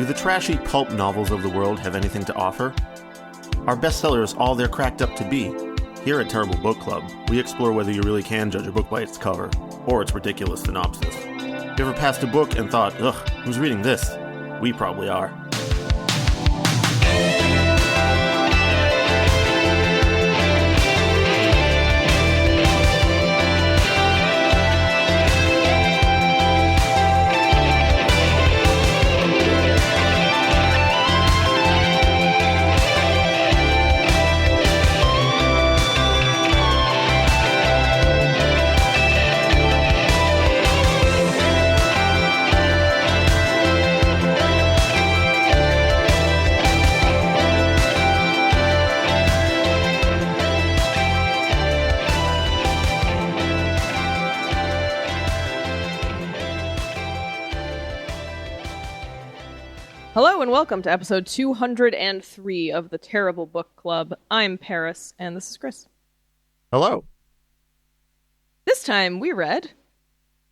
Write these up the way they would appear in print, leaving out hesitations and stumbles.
Do the trashy pulp novels of the world have anything to offer? Are bestsellers all they're cracked up to be? Here at Terrible Book Club, we explore whether you really can judge a book by its cover, or its ridiculous synopsis. You ever passed a book and thought, ugh, who's reading this? We probably are. Hello and welcome to episode 203 of the Terrible Book Club. I'm Paris, and this is Chris. Hello. This time we read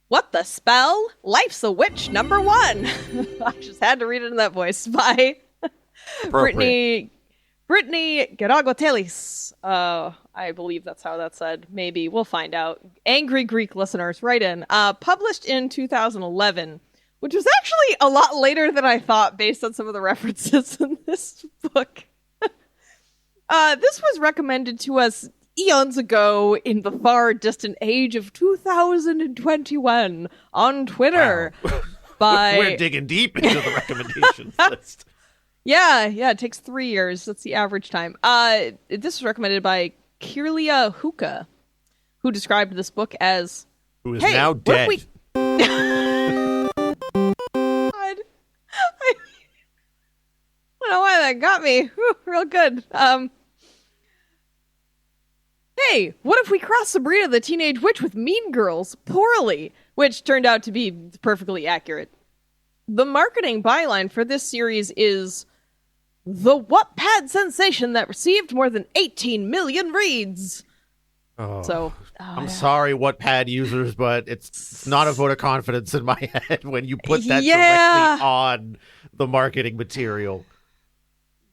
What the Spell? Life's a Witch #1. I just had to read it in that voice by Brittany Geragotelis. I believe that's how that's said. Maybe. We'll find out. Angry Greek listeners, write in. Published in 2011. Which was actually a lot later than I thought based on some of the references in this book. This was recommended to us eons ago in the far distant age of 2021 on Twitter. Wow. We're digging deep into the recommendations list. Yeah, it takes 3 years. That's the average time. This was recommended by Kirlia Huka, who described this book as... Who is now dead. I don't know why that got me. Whew, real good. Hey, what if we cross Sabrina the Teenage Witch with Mean Girls poorly? Which turned out to be perfectly accurate. The marketing byline for this series is the Wattpad sensation that received more than 18 million reads. I'm sorry, Wattpad users, but it's not a vote of confidence in my head when you put that directly on the marketing material.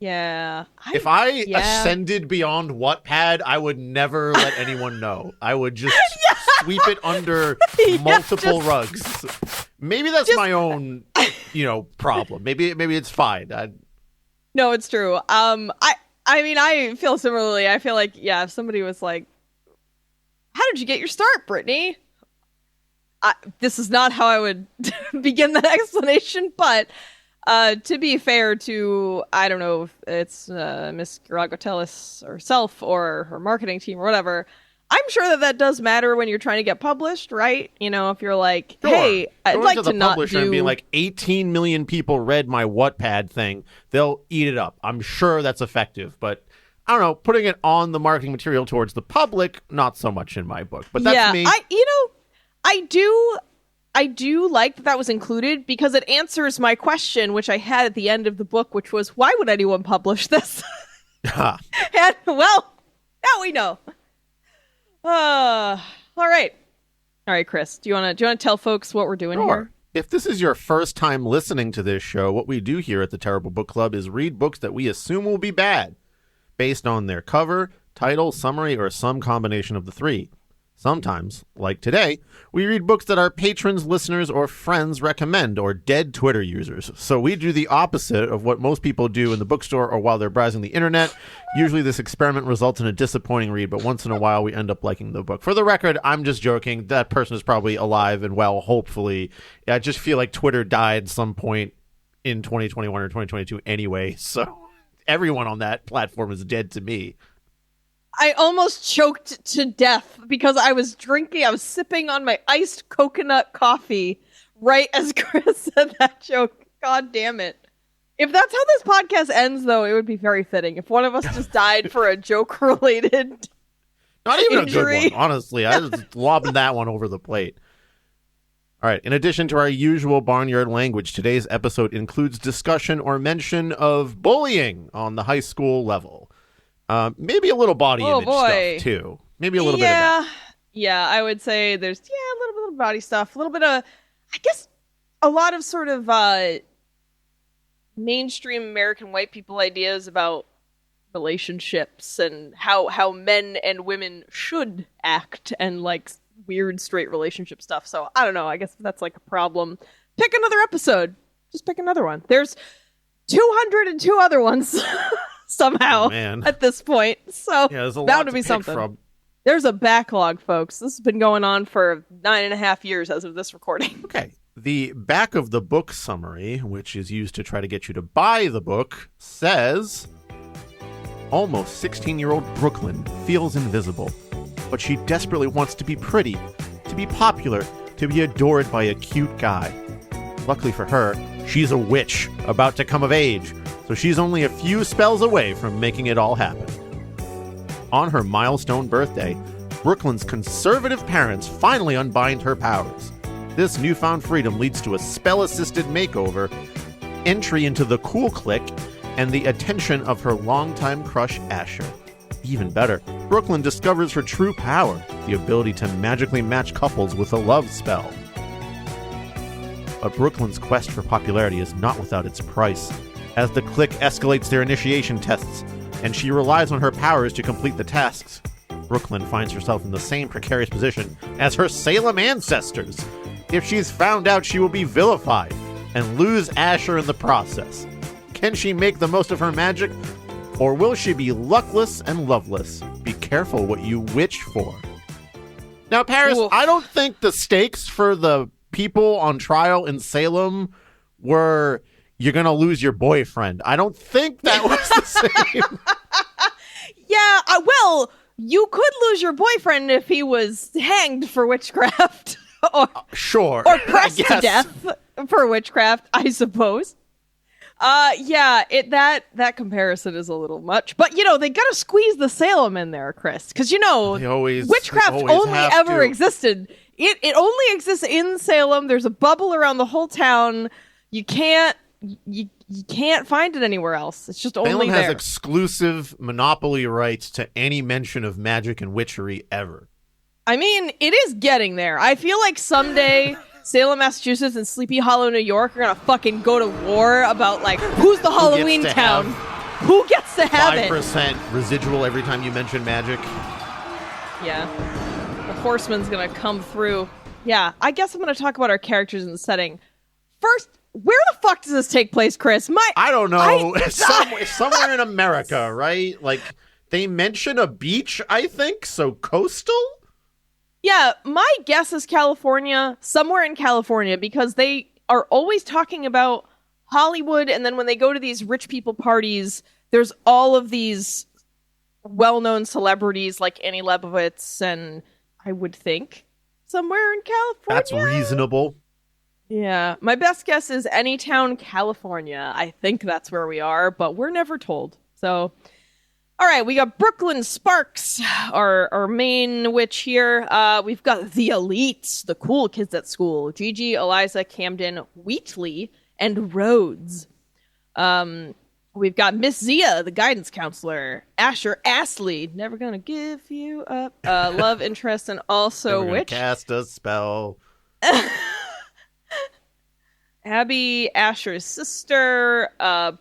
Yeah. If I ascended beyond Wattpad, I would never let anyone know. I would just sweep it under multiple rugs. Maybe that's my own, problem. Maybe it's fine. No, it's true. I mean, I feel similarly. I feel like, if somebody was like, how did you get your start, Brittany? This is not how I would begin that explanation, but to be fair to, I don't know if it's Miss Geragotelis herself or her marketing team or whatever, I'm sure that does matter when you're trying to get published, right? If you're like, hey, I'd like to not do... and being like, 18 million people read my Wattpad thing, they'll eat it up. I'm sure that's effective, but... I don't know, putting it on the marketing material towards the public, not so much in my book. But that's me. I do like that was included because it answers my question, which I had at the end of the book, which was, why would anyone publish this? And, well, now we know. All right, Chris, do you want to tell folks what we're doing here? If this is your first time listening to this show, what we do here at the Terrible Book Club is read books that we assume will be bad, based on their cover, title, summary, or some combination of the three. Sometimes, like today, we read books that our patrons, listeners, or friends recommend, or dead Twitter users. So we do the opposite of what most people do in the bookstore or while they're browsing the internet. Usually this experiment results in a disappointing read, but once in a while we end up liking the book. For the record, I'm just joking. That person is probably alive and well, hopefully. I just feel like Twitter died at some point in 2021 or 2022 anyway, so... Everyone on that platform is dead to me. I almost choked to death because I was sipping on my iced coconut coffee right as Chris said that joke. God damn it. If that's how this podcast ends, though, it would be very fitting. If one of us just died for a joke-related Not even injury. A good one, honestly. I just lobbed that one over the plate. All right, in addition to our usual barnyard language, today's episode includes discussion or mention of bullying on the high school level. Maybe a little body image stuff, too. Maybe a little bit of that. Yeah, I would say there's, a little bit of body stuff, a little bit of, I guess, a lot of sort of mainstream American white people ideas about relationships and how men and women should act and like weird straight relationship stuff. So I don't know. I guess that's like a problem. Pick another episode. Just pick another one. There's 202 other ones somehow at this point. So yeah, there's a lot bound to be something. From. There's a backlog, folks. This has been going on for 9.5 years as of this recording. Okay. The back of the book summary, which is used to try to get you to buy the book, says, almost 16-year-old Brooklyn feels invisible, but she desperately wants to be pretty, to be popular, to be adored by a cute guy. Luckily for her, she's a witch about to come of age, so she's only a few spells away from making it all happen. On her milestone birthday, Brooklyn's conservative parents finally unbind her powers. This newfound freedom leads to a spell-assisted makeover, entry into the cool clique, and the attention of her longtime crush, Asher. Even better, Brooklyn discovers her true power, the ability to magically match couples with a love spell. But Brooklyn's quest for popularity is not without its price. As the clique escalates their initiation tests, and she relies on her powers to complete the tasks, Brooklyn finds herself in the same precarious position as her Salem ancestors. If she's found out, she will be vilified and lose Asher in the process. Can she make the most of her magic, or will she be luckless and loveless? Be careful what you wish for. Now, Paris, Ooh. I don't think the stakes for the people on trial in Salem were you're going to lose your boyfriend. I don't think that was the same. Yeah, well, you could lose your boyfriend if he was hanged for witchcraft. Sure. Or pressed to death for witchcraft, I suppose. Yeah, that comparison is a little much. But, they gotta squeeze the Salem in there, Chris. Because, witchcraft only ever existed. It only exists in Salem. There's a bubble around the whole town. You can't find it anywhere else. It's just only Salem there. has exclusive monopoly rights to any mention of magic and witchery ever. I mean, it is getting there. I feel like someday Salem, Massachusetts and Sleepy Hollow, New York are gonna fucking go to war about, like, who's the Halloween town? Who gets to have 5% residual every time you mention magic. Yeah. The Horseman's gonna come through. Yeah, I guess I'm gonna talk about our characters and the setting. First, where the fuck does this take place, Chris? I don't know. Somewhere in America, right? Like, they mention a beach, I think, so coastal? Yeah, my guess is California, somewhere in California, because they are always talking about Hollywood, and then when they go to these rich people parties, there's all of these well-known celebrities like Annie Leibovitz, and I would think somewhere in California. That's reasonable. Yeah, my best guess is Anytown, California. I think that's where we are, but we're never told. So, all right, we got Brooklyn Sparks, our main witch here. We've got the elites, the cool kids at school. Gigi, Eliza, Camden, Wheatley, and Rhodes. We've got Miss Zia, the guidance counselor. Asher, Astley, never gonna give you up. Love interest, and also never witch. Cast a spell. Abby, Asher's sister.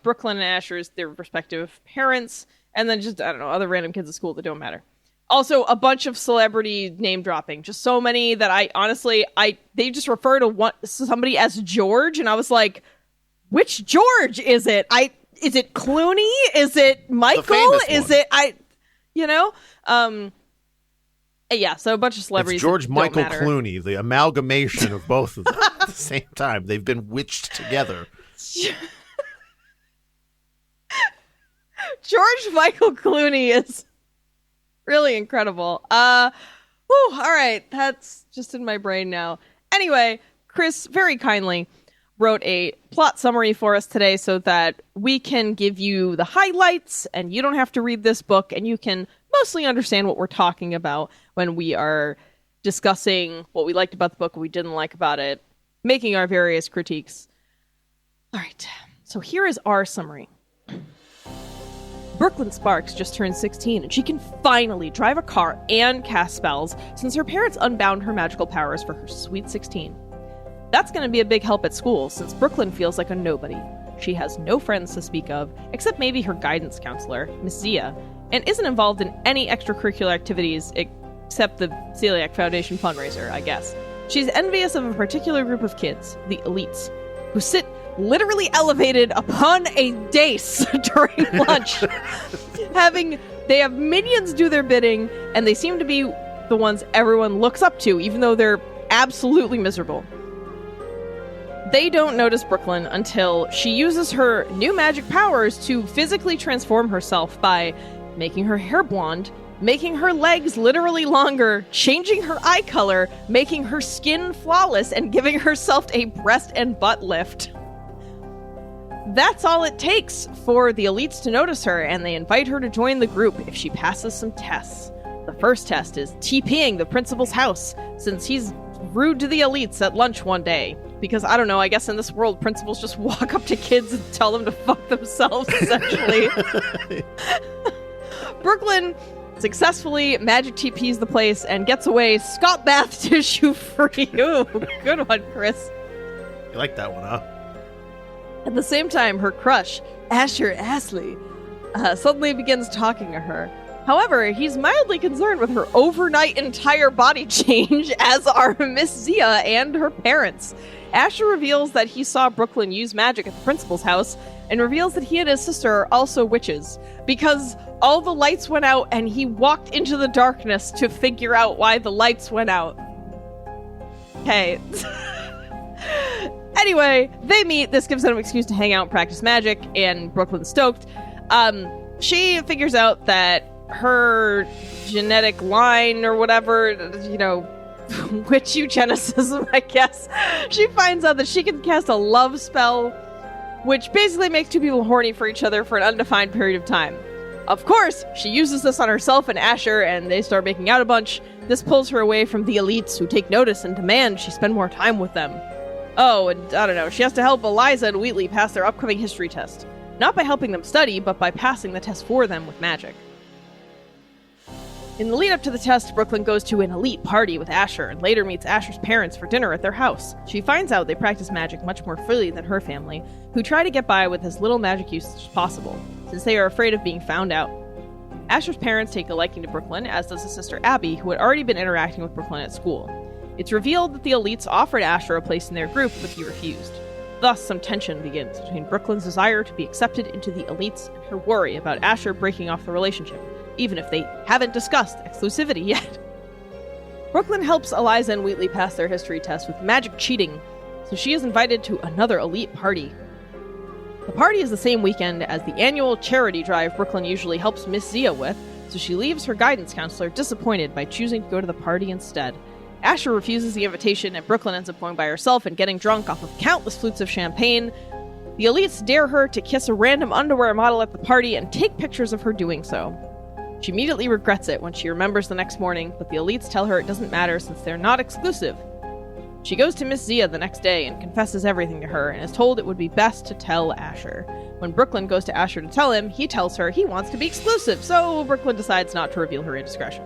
Brooklyn and Asher's their respective parents. And then just, I don't know, other random kids at school that don't matter. Also, a bunch of celebrity name dropping. Just so many that I honestly, they just refer to somebody as George. And I was like, which George is it? Is it Clooney? Is it Michael? Is it, yeah, so a bunch of celebrities. It's George Michael Clooney, the amalgamation of both of them at the same time. They've been witched together. George Michael Clooney is really incredible. All right, that's just in my brain now. Anyway, Chris very kindly wrote a plot summary for us today so that we can give you the highlights and you don't have to read this book and you can mostly understand what we're talking about when we are discussing what we liked about the book, what we didn't like about it, making our various critiques. All right, so here is our summary. Brooklyn Sparks just turned 16 and she can finally drive a car and cast spells since her parents unbound her magical powers for her sweet 16. That's going to be a big help at school since Brooklyn feels like a nobody. She has no friends to speak of, except maybe her guidance counselor, Miss Zia, and isn't involved in any extracurricular activities except the Celiac Foundation fundraiser, I guess. She's envious of a particular group of kids, the elites, who sit literally elevated upon a dais during lunch. They have minions do their bidding, and they seem to be the ones everyone looks up to, even though they're absolutely miserable. They don't notice Brooklyn until she uses her new magic powers to physically transform herself by making her hair blonde, making her legs literally longer, changing her eye color, making her skin flawless, and giving herself a breast and butt lift. That's all it takes for the elites to notice her, and they invite her to join the group if she passes some tests. The first test is TPing the principal's house, since he's rude to the elites at lunch one day. Because, I don't know, I guess in this world, principals just walk up to kids and tell them to fuck themselves, essentially. Brooklyn successfully magic TPs the place and gets away Scott bath tissue free. Ooh, good one, Chris. You like that one, huh? At the same time, her crush, Asher Astley, suddenly begins talking to her. However, he's mildly concerned with her overnight entire body change, as are Miss Zia and her parents. Asher reveals that he saw Brooklyn use magic at the principal's house, and reveals that he and his sister are also witches, because all the lights went out and he walked into the darkness to figure out why the lights went out. Okay. Anyway, they meet. This gives them an excuse to hang out and practice magic, and Brooklyn's stoked. She figures out that her genetic line or whatever, witch eugenicism, I guess. She finds out that she can cast a love spell, which basically makes two people horny for each other for an undefined period of time. Of course, she uses this on herself and Asher, and they start making out a bunch. This pulls her away from the elites, who take notice and demand she spend more time with them. Oh, and I don't know, she has to help Eliza and Wheatley pass their upcoming history test. Not by helping them study, but by passing the test for them with magic. In the lead up to the test, Brooklyn goes to an elite party with Asher and later meets Asher's parents for dinner at their house. She finds out they practice magic much more freely than her family, who try to get by with as little magic usage as possible, since they are afraid of being found out. Asher's parents take a liking to Brooklyn, as does his sister Abby, who had already been interacting with Brooklyn at school. It's revealed that the elites offered Asher a place in their group, but he refused. Thus, some tension begins between Brooklyn's desire to be accepted into the elites and her worry about Asher breaking off the relationship, even if they haven't discussed exclusivity yet. Brooklyn helps Eliza and Wheatley pass their history test with magic cheating, so she is invited to another elite party. The party is the same weekend as the annual charity drive Brooklyn usually helps Miss Zia with, so she leaves her guidance counselor disappointed by choosing to go to the party instead. Asher refuses the invitation, and Brooklyn ends up going by herself and getting drunk off of countless flutes of champagne. The elites dare her to kiss a random underwear model at the party and take pictures of her doing so. She immediately regrets it when she remembers the next morning, but the elites tell her it doesn't matter since they're not exclusive. She goes to Miss Zia the next day and confesses everything to her and is told it would be best to tell Asher. When Brooklyn goes to Asher to tell him, he tells her he wants to be exclusive, so Brooklyn decides not to reveal her indiscretion.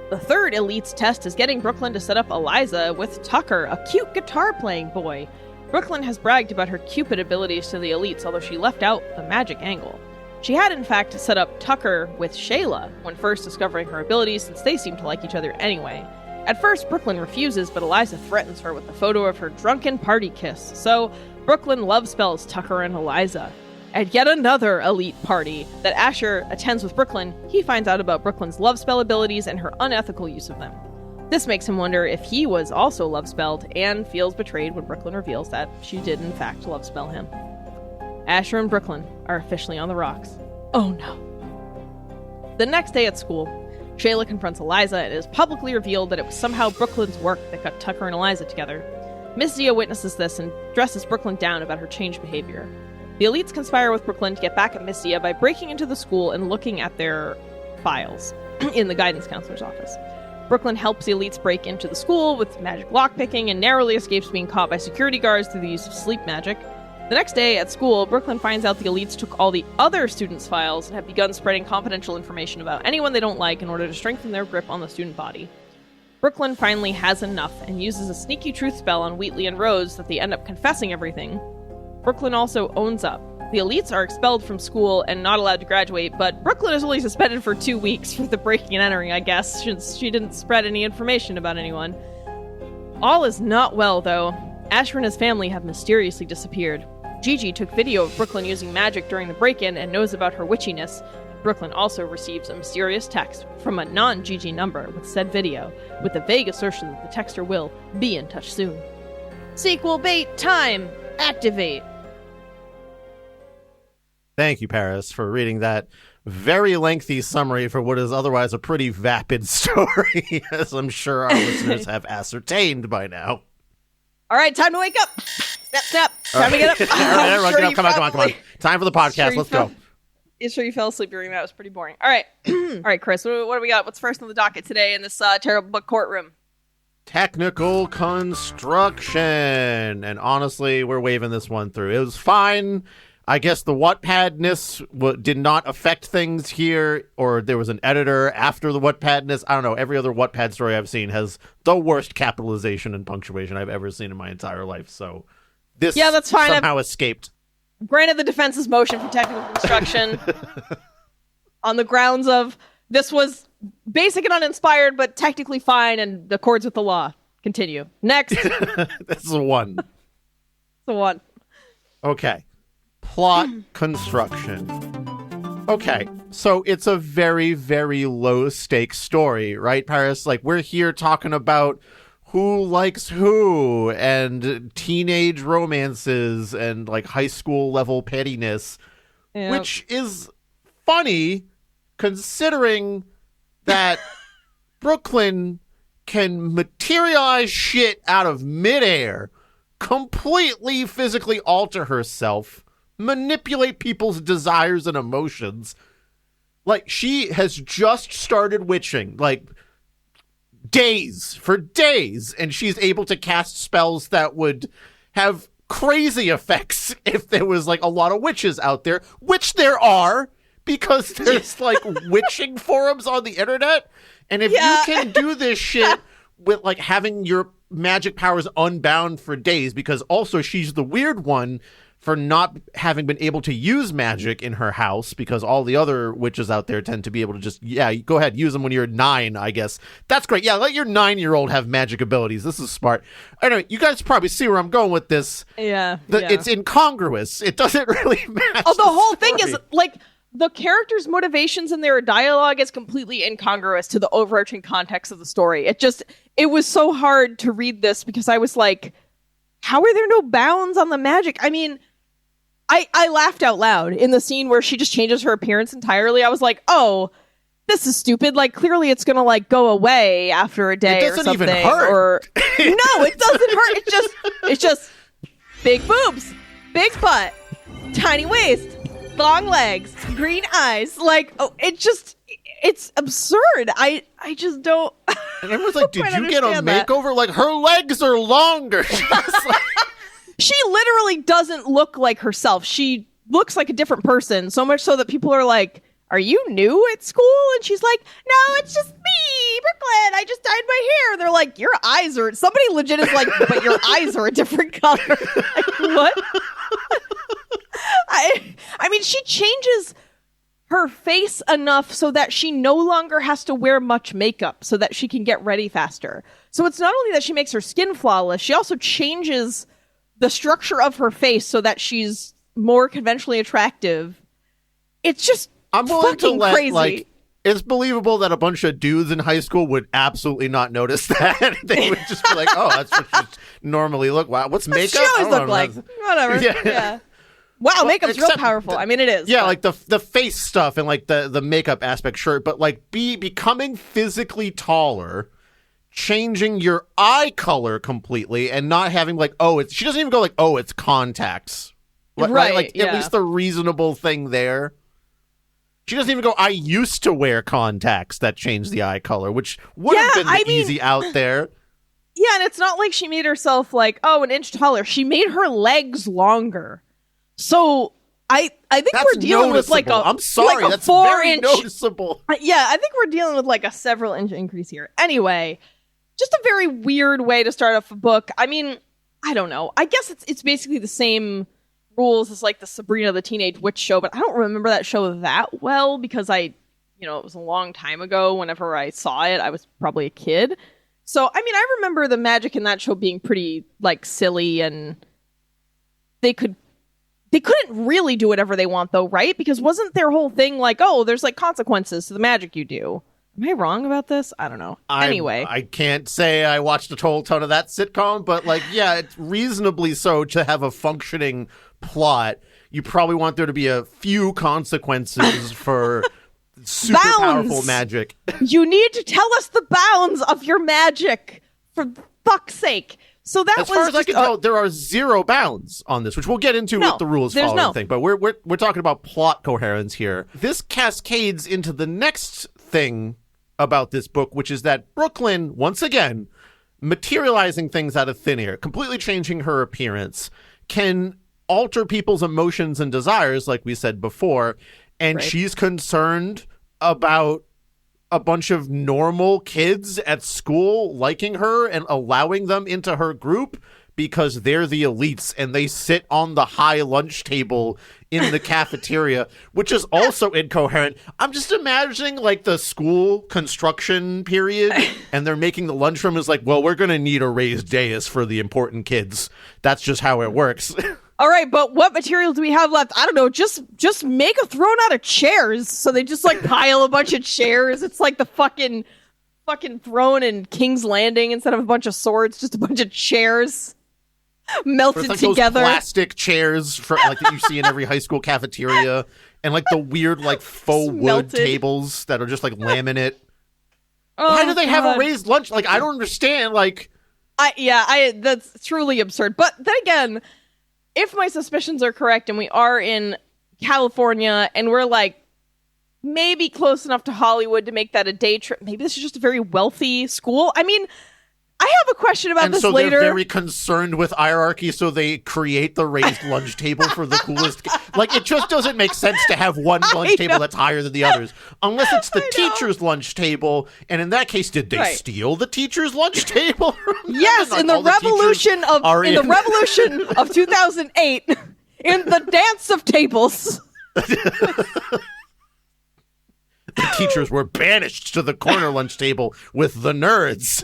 The third elites test is getting Brooklyn to set up Eliza with Tucker, a cute guitar-playing boy. Brooklyn has bragged about her Cupid abilities to the elites, although she left out the magic angle. She had, in fact, set up Tucker with Shayla when first discovering her abilities, since they seem to like each other anyway. At first, Brooklyn refuses, but Eliza threatens her with a photo of her drunken party kiss, so Brooklyn love spells Tucker and Eliza. At yet another elite party that Asher attends with Brooklyn, he finds out about Brooklyn's love spell abilities and her unethical use of them. This makes him wonder if he was also love spelled, and feels betrayed when Brooklyn reveals that she did in fact love spell him. Asher and Brooklyn are officially on the rocks. Oh no. The next day at school, Shayla confronts Eliza and it is publicly revealed that it was somehow Brooklyn's work that got Tucker and Eliza together. Miss Zia witnesses this and dresses Brooklyn down about her changed behavior. The elites conspire with Brooklyn to get back at Miss Zia by breaking into the school and looking at their files in the guidance counselor's office. Brooklyn helps the elites break into the school with magic lockpicking and narrowly escapes being caught by security guards through the use of sleep magic. The next day at school, Brooklyn finds out the elites took all the other students' files and have begun spreading confidential information about anyone they don't like in order to strengthen their grip on the student body. Brooklyn finally has enough and uses a sneaky truth spell on Wheatley and Rose that they end up confessing everything. Brooklyn also owns up. The elites are expelled from school and not allowed to graduate, but Brooklyn is only suspended for 2 weeks for the breaking and entering, I guess, since she didn't spread any information about anyone. All is not well, though. Asher and his family have mysteriously disappeared. Gigi took video of Brooklyn using magic during the break-in and knows about her witchiness. Brooklyn also receives a mysterious text from a non-Gigi number with said video, with the vague assertion that the texter will be in touch soon. Sequel bait time! Activate! Thank you, Paris, for reading that very lengthy summary for what is otherwise a pretty vapid story, as I'm sure our listeners have ascertained by now. All right, time to wake up! Snap, snap! Time to get up! Come on. Time for the podcast. Let's go. You sure you fell asleep during that? It was pretty boring. All right. All right, Chris, what do we got? What's first on the docket today in this terrible book courtroom? Technical construction. And honestly, we're waving this one through. It was fine. I guess the Wattpadness did not affect things here, or there was an editor after the Wattpadness. I don't know. Every other Wattpad story I've seen has the worst capitalization and punctuation I've ever seen in my entire life. So this that's fine. Somehow escaped. Granted the defense's motion for technical construction on the grounds of this was basic and uninspired, but technically fine and accords with the law. Continue. Next. This is a one. It's a one. Okay. Plot construction. Okay, so it's a very, very low-stakes story, right, Paris? Like, we're here talking about who likes who, and teenage romances, and, like, high school-level pettiness, which is funny, considering that Brooklyn can materialize shit out of midair, completely physically alter herself, manipulate people's desires and emotions. Like, she has just started witching, like, for days, and she's able to cast spells that would have crazy effects if there was, like, a lot of witches out there, which there are, because there's, like, witching forums on the internet, and if you can do this shit with, like, having your magic powers unbound for days, because also she's the weird one for not having been able to use magic in her house, because all the other witches out there tend to be able to just, go ahead, use them when you're 9, I guess. That's great. Yeah, let your 9-year-old have magic abilities. This is smart. Anyway, you guys probably see where I'm going with this. It's incongruous. It doesn't really match. Oh, the whole thing is, like, the characters' motivations in their dialogue is completely incongruous to the overarching context of the story. It was so hard to read this because I was like, how are there no bounds on the magic? I mean, I laughed out loud in the scene where she just changes her appearance entirely. I was like, oh, this is stupid. Like, clearly it's going to, like, go away after a day or something. It doesn't even hurt. No, it doesn't hurt. It's just big boobs, big butt, tiny waist, long legs, green eyes. Like, it's absurd. I just don't. And everyone's like, did you get a makeover? Like, her legs are longer. She literally doesn't look like herself. She looks like a different person, so much so that people are like, are you new at school? And she's like, no, it's just me, Brooklyn. I just dyed my hair. They're like, your eyes are... Somebody legit is like, but your eyes are a different color. Like, what? I mean, she changes her face enough so that she no longer has to wear much makeup so that she can get ready faster. So it's not only that she makes her skin flawless, she also changes the structure of her face so that she's more conventionally attractive. It's just fucking crazy. Like, it's believable that a bunch of dudes in high school would absolutely not notice that. They would just be like, oh, that's what she normally look. Wow, what's makeup? She always look like. Whatever. Yeah. Wow, well, makeup's real powerful. I mean, it is. Yeah, but... like the face stuff and like the makeup aspect, sure. But like becoming physically taller, changing your eye color completely, and not having like, she doesn't even go like, it's contacts. Right? Like, at least the reasonable thing there. She doesn't even go, I used to wear contacts that changed the eye color, which would have been easy out there. Yeah, and it's not like she made herself like, an inch taller. She made her legs longer. So I think we're dealing with like I'm sorry, like that's very noticeable. Yeah, I think we're dealing with like a several inch increase here. Anyway, just a very weird way to start off a book. I mean, I don't know. I guess it's basically the same Rules is like the Sabrina the Teenage Witch show, but I don't remember that show that well because it was a long time ago. Whenever I saw it, I was probably a kid. So, I mean, I remember the magic in that show being pretty, like, silly, and they couldn't really do whatever they want, though, right? Because wasn't their whole thing like, oh, there's, like, consequences to the magic you do? Am I wrong about this? I don't know. Anyway. I can't say I watched a total ton of that sitcom, but, like, yeah, it's reasonably so to have a functioning plot. You probably want there to be a few consequences for super powerful magic. You need to tell us the bounds of your magic, for fuck's sake. So that as far as I can tell, there are zero bounds on this, which we'll get into with the rules following thing. But we're talking about plot coherence here. This cascades into the next thing about this book, which is that Brooklyn, once again, materializing things out of thin air, completely changing her appearance, can alter people's emotions and desires, like we said before, and she's concerned about a bunch of normal kids at school liking her and allowing them into her group because they're the elites and they sit on the high lunch table in the cafeteria, which is also incoherent. I'm just imagining like the school construction period and they're making the lunchroom is like, well, we're going to need a raised dais for the important kids. That's just how it works. All right, but what material do we have left? I don't know. Just make a throne out of chairs. So they just like pile a bunch of chairs. It's like the fucking throne in King's Landing instead of a bunch of swords, just a bunch of chairs melted like together. Those plastic chairs for like that you see in every high school cafeteria, and like the weird like faux wood tables that are just like laminate. Why do they have a raised lunch? Like I don't understand. Like, that's truly absurd. But then again, if my suspicions are correct and we are in California and we're like maybe close enough to Hollywood to make that a day trip, maybe this is just a very wealthy school. I mean, I have a question about this later. They're very concerned with hierarchy, so they create the raised lunch table for the coolest. Like, it just doesn't make sense to have one lunch table that's higher than the others, unless it's the teacher's lunch table. And in that case, did they steal the teacher's lunch table? Yes, in the revolution of 2008, in the dance of tables. The teachers were banished to the corner lunch table with the nerds.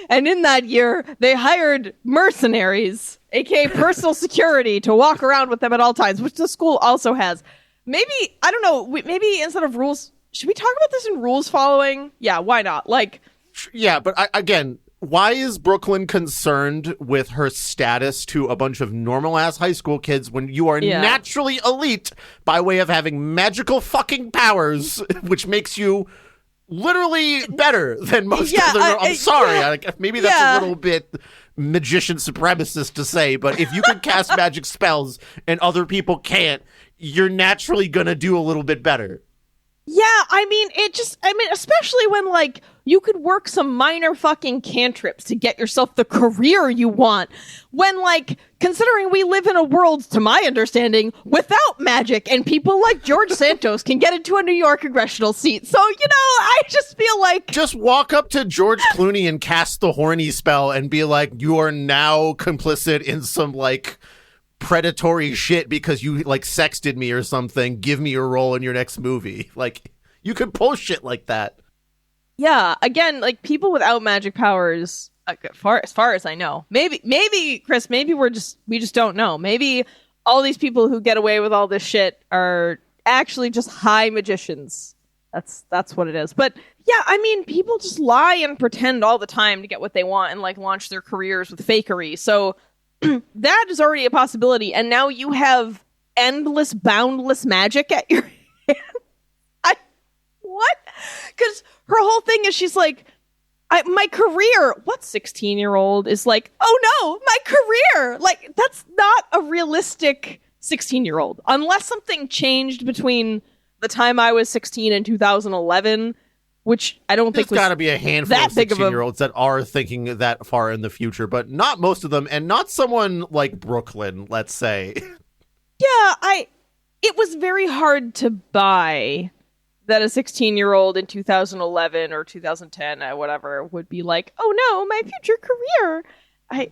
And in that year, they hired mercenaries, aka personal security, to walk around with them at all times, which the school also has. Maybe, I don't know, maybe instead of rules, should we talk about this in rules following? Yeah, why not? Like, yeah, but again, why is Brooklyn concerned with her status to a bunch of normal-ass high school kids when you are naturally elite by way of having magical fucking powers, which makes you literally better than most other. I'm sorry. Maybe that's a little bit magician supremacist to say, but if you can cast magic spells and other people can't, you're naturally going to do a little bit better. Yeah, I mean, especially when, like, you could work some minor fucking cantrips to get yourself the career you want. When, like, considering we live in a world, to my understanding, without magic, and people like George Santos can get into a New York congressional seat. So, I just feel like... Just walk up to George Clooney and cast the horny spell and be like, you are now complicit in some, like, predatory shit because you, like, sexted me or something. Give me your role in your next movie. Like, you could pull shit like that. Yeah, again, like, people without magic powers, as far as I know, maybe Chris, maybe we just don't know. Maybe all these people who get away with all this shit are actually just high magicians. That's what it is. But yeah, I mean, people just lie and pretend all the time to get what they want and like launch their careers with fakery. So that is already a possibility. And now you have endless, boundless magic at your hand. What? Because her whole thing is she's like, my career. What 16-year-old is like, oh no, my career. Like, that's not a realistic 16-year-old. Unless something changed between the time I was 16 and 2011, which I don't think was got to be a handful of 16-year-olds that are thinking that far in the future, but not most of them, and not someone like Brooklyn, let's say. Yeah, it was very hard to buy that a 16-year-old in 2011 or 2010 or whatever would be like, oh no, my future career. I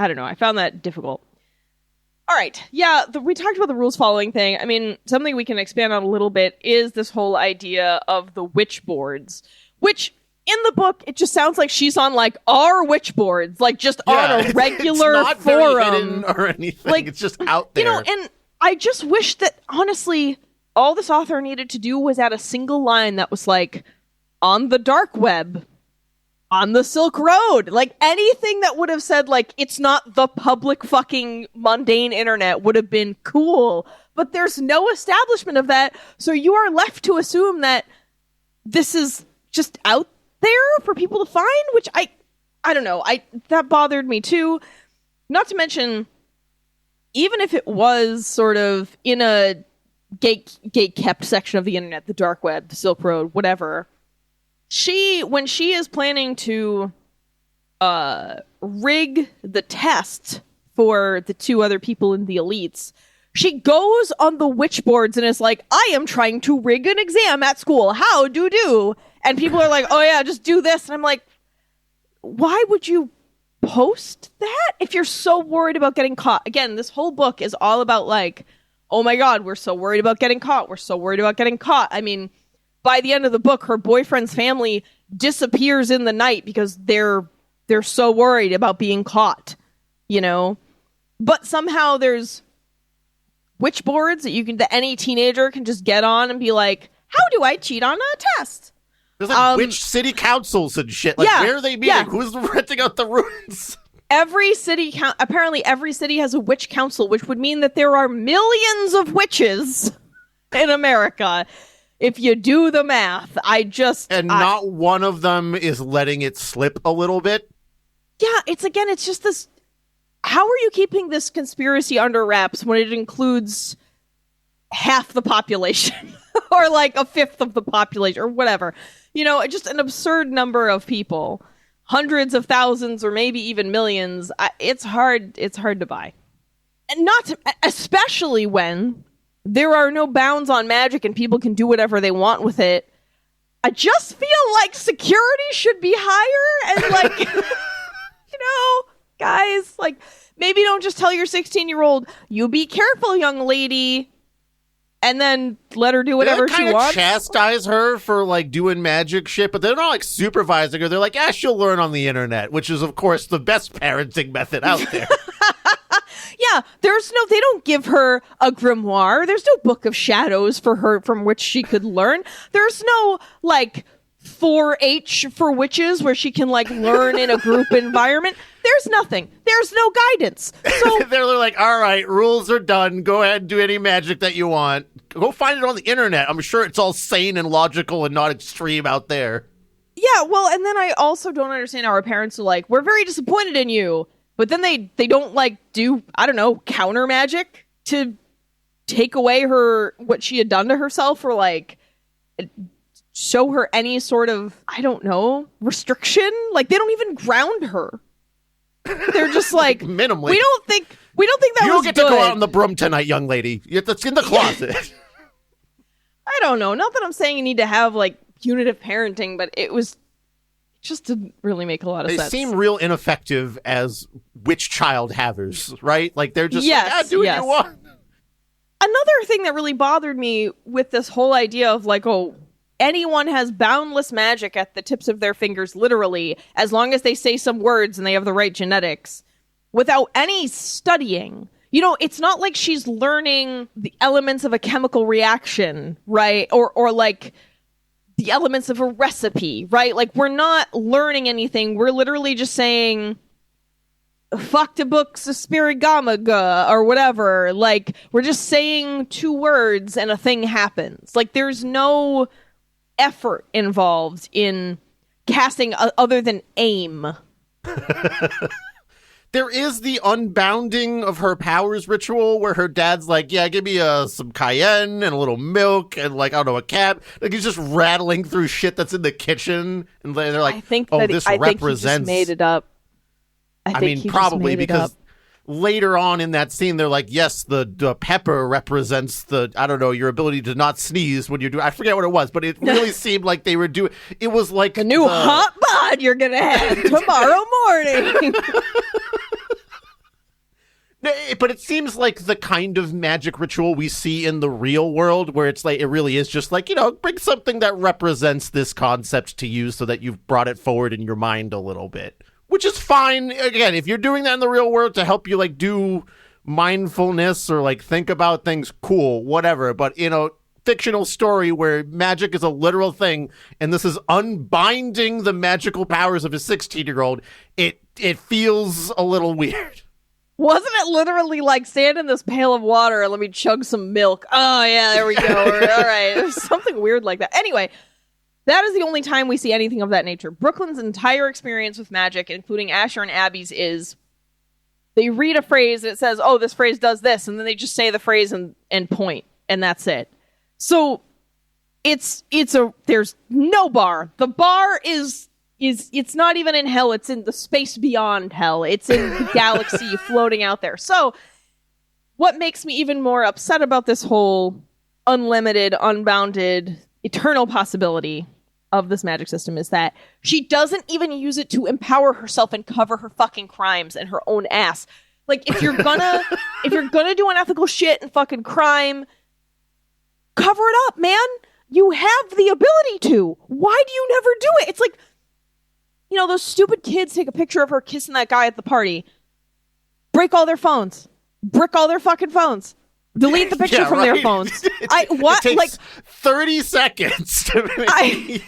don't know. I found that difficult. All right. Yeah, we talked about the rules following thing. I mean, something we can expand on a little bit is this whole idea of the witch boards, which in the book, it just sounds like she's on like our witch boards, like just on a regular it's not forum very hidden or anything. Like, it's just out there. You know, and I just wish that honestly, all this author needed to do was add a single line that was like, on the dark web, on the Silk Road, like anything that would have said like it's not the public fucking mundane internet would have been cool. But there's no establishment of that, so you are left to assume that this is just out there for people to find, which I don't know. That bothered me too. Not to mention, even if it was sort of in a gate kept section of the internet, the dark web, the Silk Road, whatever. When she is planning to rig the test for the two other people in the elites, she goes on the witch boards and is like, I am trying to rig an exam at school. How do? And people are like, oh yeah, just do this. And I'm like, why would you post that if you're so worried about getting caught? Again, this whole book is all about like, oh my God, we're so worried about getting caught. We're so worried about getting caught. I mean, by the end of the book, her boyfriend's family disappears in the night because they're so worried about being caught, you know? But somehow there's witch boards that any teenager can just get on and be like, how do I cheat on a test? There's like witch city councils and shit. Like, where are they meeting? Yeah. Who's renting out the rooms? Apparently every city has a witch council, which would mean that there are millions of witches in America. If you do the math, not one of them is letting it slip a little bit. Yeah, it's just this. How are you keeping this conspiracy under wraps when it includes half the population or like a fifth of the population or whatever? You know, just an absurd number of people, hundreds of thousands or maybe even millions. It's hard to buy, and especially when there are no bounds on magic and people can do whatever they want with it. I just feel like security should be higher and like, you know, guys, like maybe don't just tell your 16-year-old, you be careful, young lady, and then let her do whatever she wants. They chastise her for like doing magic shit, but they're not like supervising her. They're like, she'll learn on the internet, which is of course the best parenting method out there. Yeah, they don't give her a grimoire. There's no book of shadows for her from which she could learn. There's no, like, 4-H for witches where she can, like, learn in a group environment. There's nothing. There's no guidance. So they're like, all right, rules are done. Go ahead and do any magic that you want. Go find it on the internet. I'm sure it's all sane and logical and not extreme out there. Yeah, well, and then I also don't understand how our parents are like, we're very disappointed in you. But then they don't like do, I don't know, counter magic to take away what she had done to herself or like show her any sort of, I don't know, restriction. Like they don't even ground her. They're just like, minimally. We don't think that you was good. You don't get to go out on the broom tonight, young lady. It's in the closet. Yeah. I don't know. Not that I'm saying you need to have like punitive parenting, but it just didn't really make a lot of sense. They seem real ineffective as witch child havers, right? Like they're just do what you want. Another thing that really bothered me with this whole idea of like, oh, anyone has boundless magic at the tips of their fingers, literally, as long as they say some words and they have the right genetics, without any studying. You know, it's not like she's learning the elements of a chemical reaction, right? Or like the elements of a recipe, right? Like, we're not learning anything. We're literally just saying, fuck books spirigamaga, or whatever. Like, we're just saying two words and a thing happens. Like, there's no effort involved in casting other than aim. There is the unbounding of her powers ritual where her dad's like, yeah, give me some cayenne and a little milk and like, I don't know, a cab. Like he's just rattling through shit that's in the kitchen. And they're like, this represents. I think he just made it up. I mean, probably because later on in that scene, they're like, yes, the pepper represents your ability to not sneeze when you do. I forget what it was, but it really seemed like they were doing. It was like a new hot bod you're going to have tomorrow morning. But it seems like the kind of magic ritual we see in the real world, where it's like, it really is just like, bring something that represents this concept to you so that you've brought it forward in your mind a little bit, which is fine. Again, if you're doing that in the real world to help you like do mindfulness or like think about things, cool, whatever. But fictional story where magic is a literal thing and this is unbinding the magical powers of a 16-year-old, it feels a little weird. Wasn't it literally like, stand in this pail of water and let me chug some milk? Oh, yeah, there we go. All right. There's something weird like that. Anyway, that is the only time we see anything of that nature. Brooklyn's entire experience with magic, including Asher and Abby's, is they read a phrase and it says, oh, this phrase does this. And then they just say the phrase and point. And that's it. So there's no bar. The bar is it's not even in hell. It's in the space beyond hell. It's in the galaxy floating out there. So what makes me even more upset about this whole unlimited, unbounded, eternal possibility of this magic system is that she doesn't even use it to empower herself and cover her fucking crimes and her own ass. Like, if you're gonna do unethical shit and fucking crime, cover it up, man. You have the ability to. Why do you never do it? It's like, those stupid kids take a picture of her kissing that guy at the party, break all their phones, brick all their fucking phones, delete the picture from their phones. It takes 30 seconds to make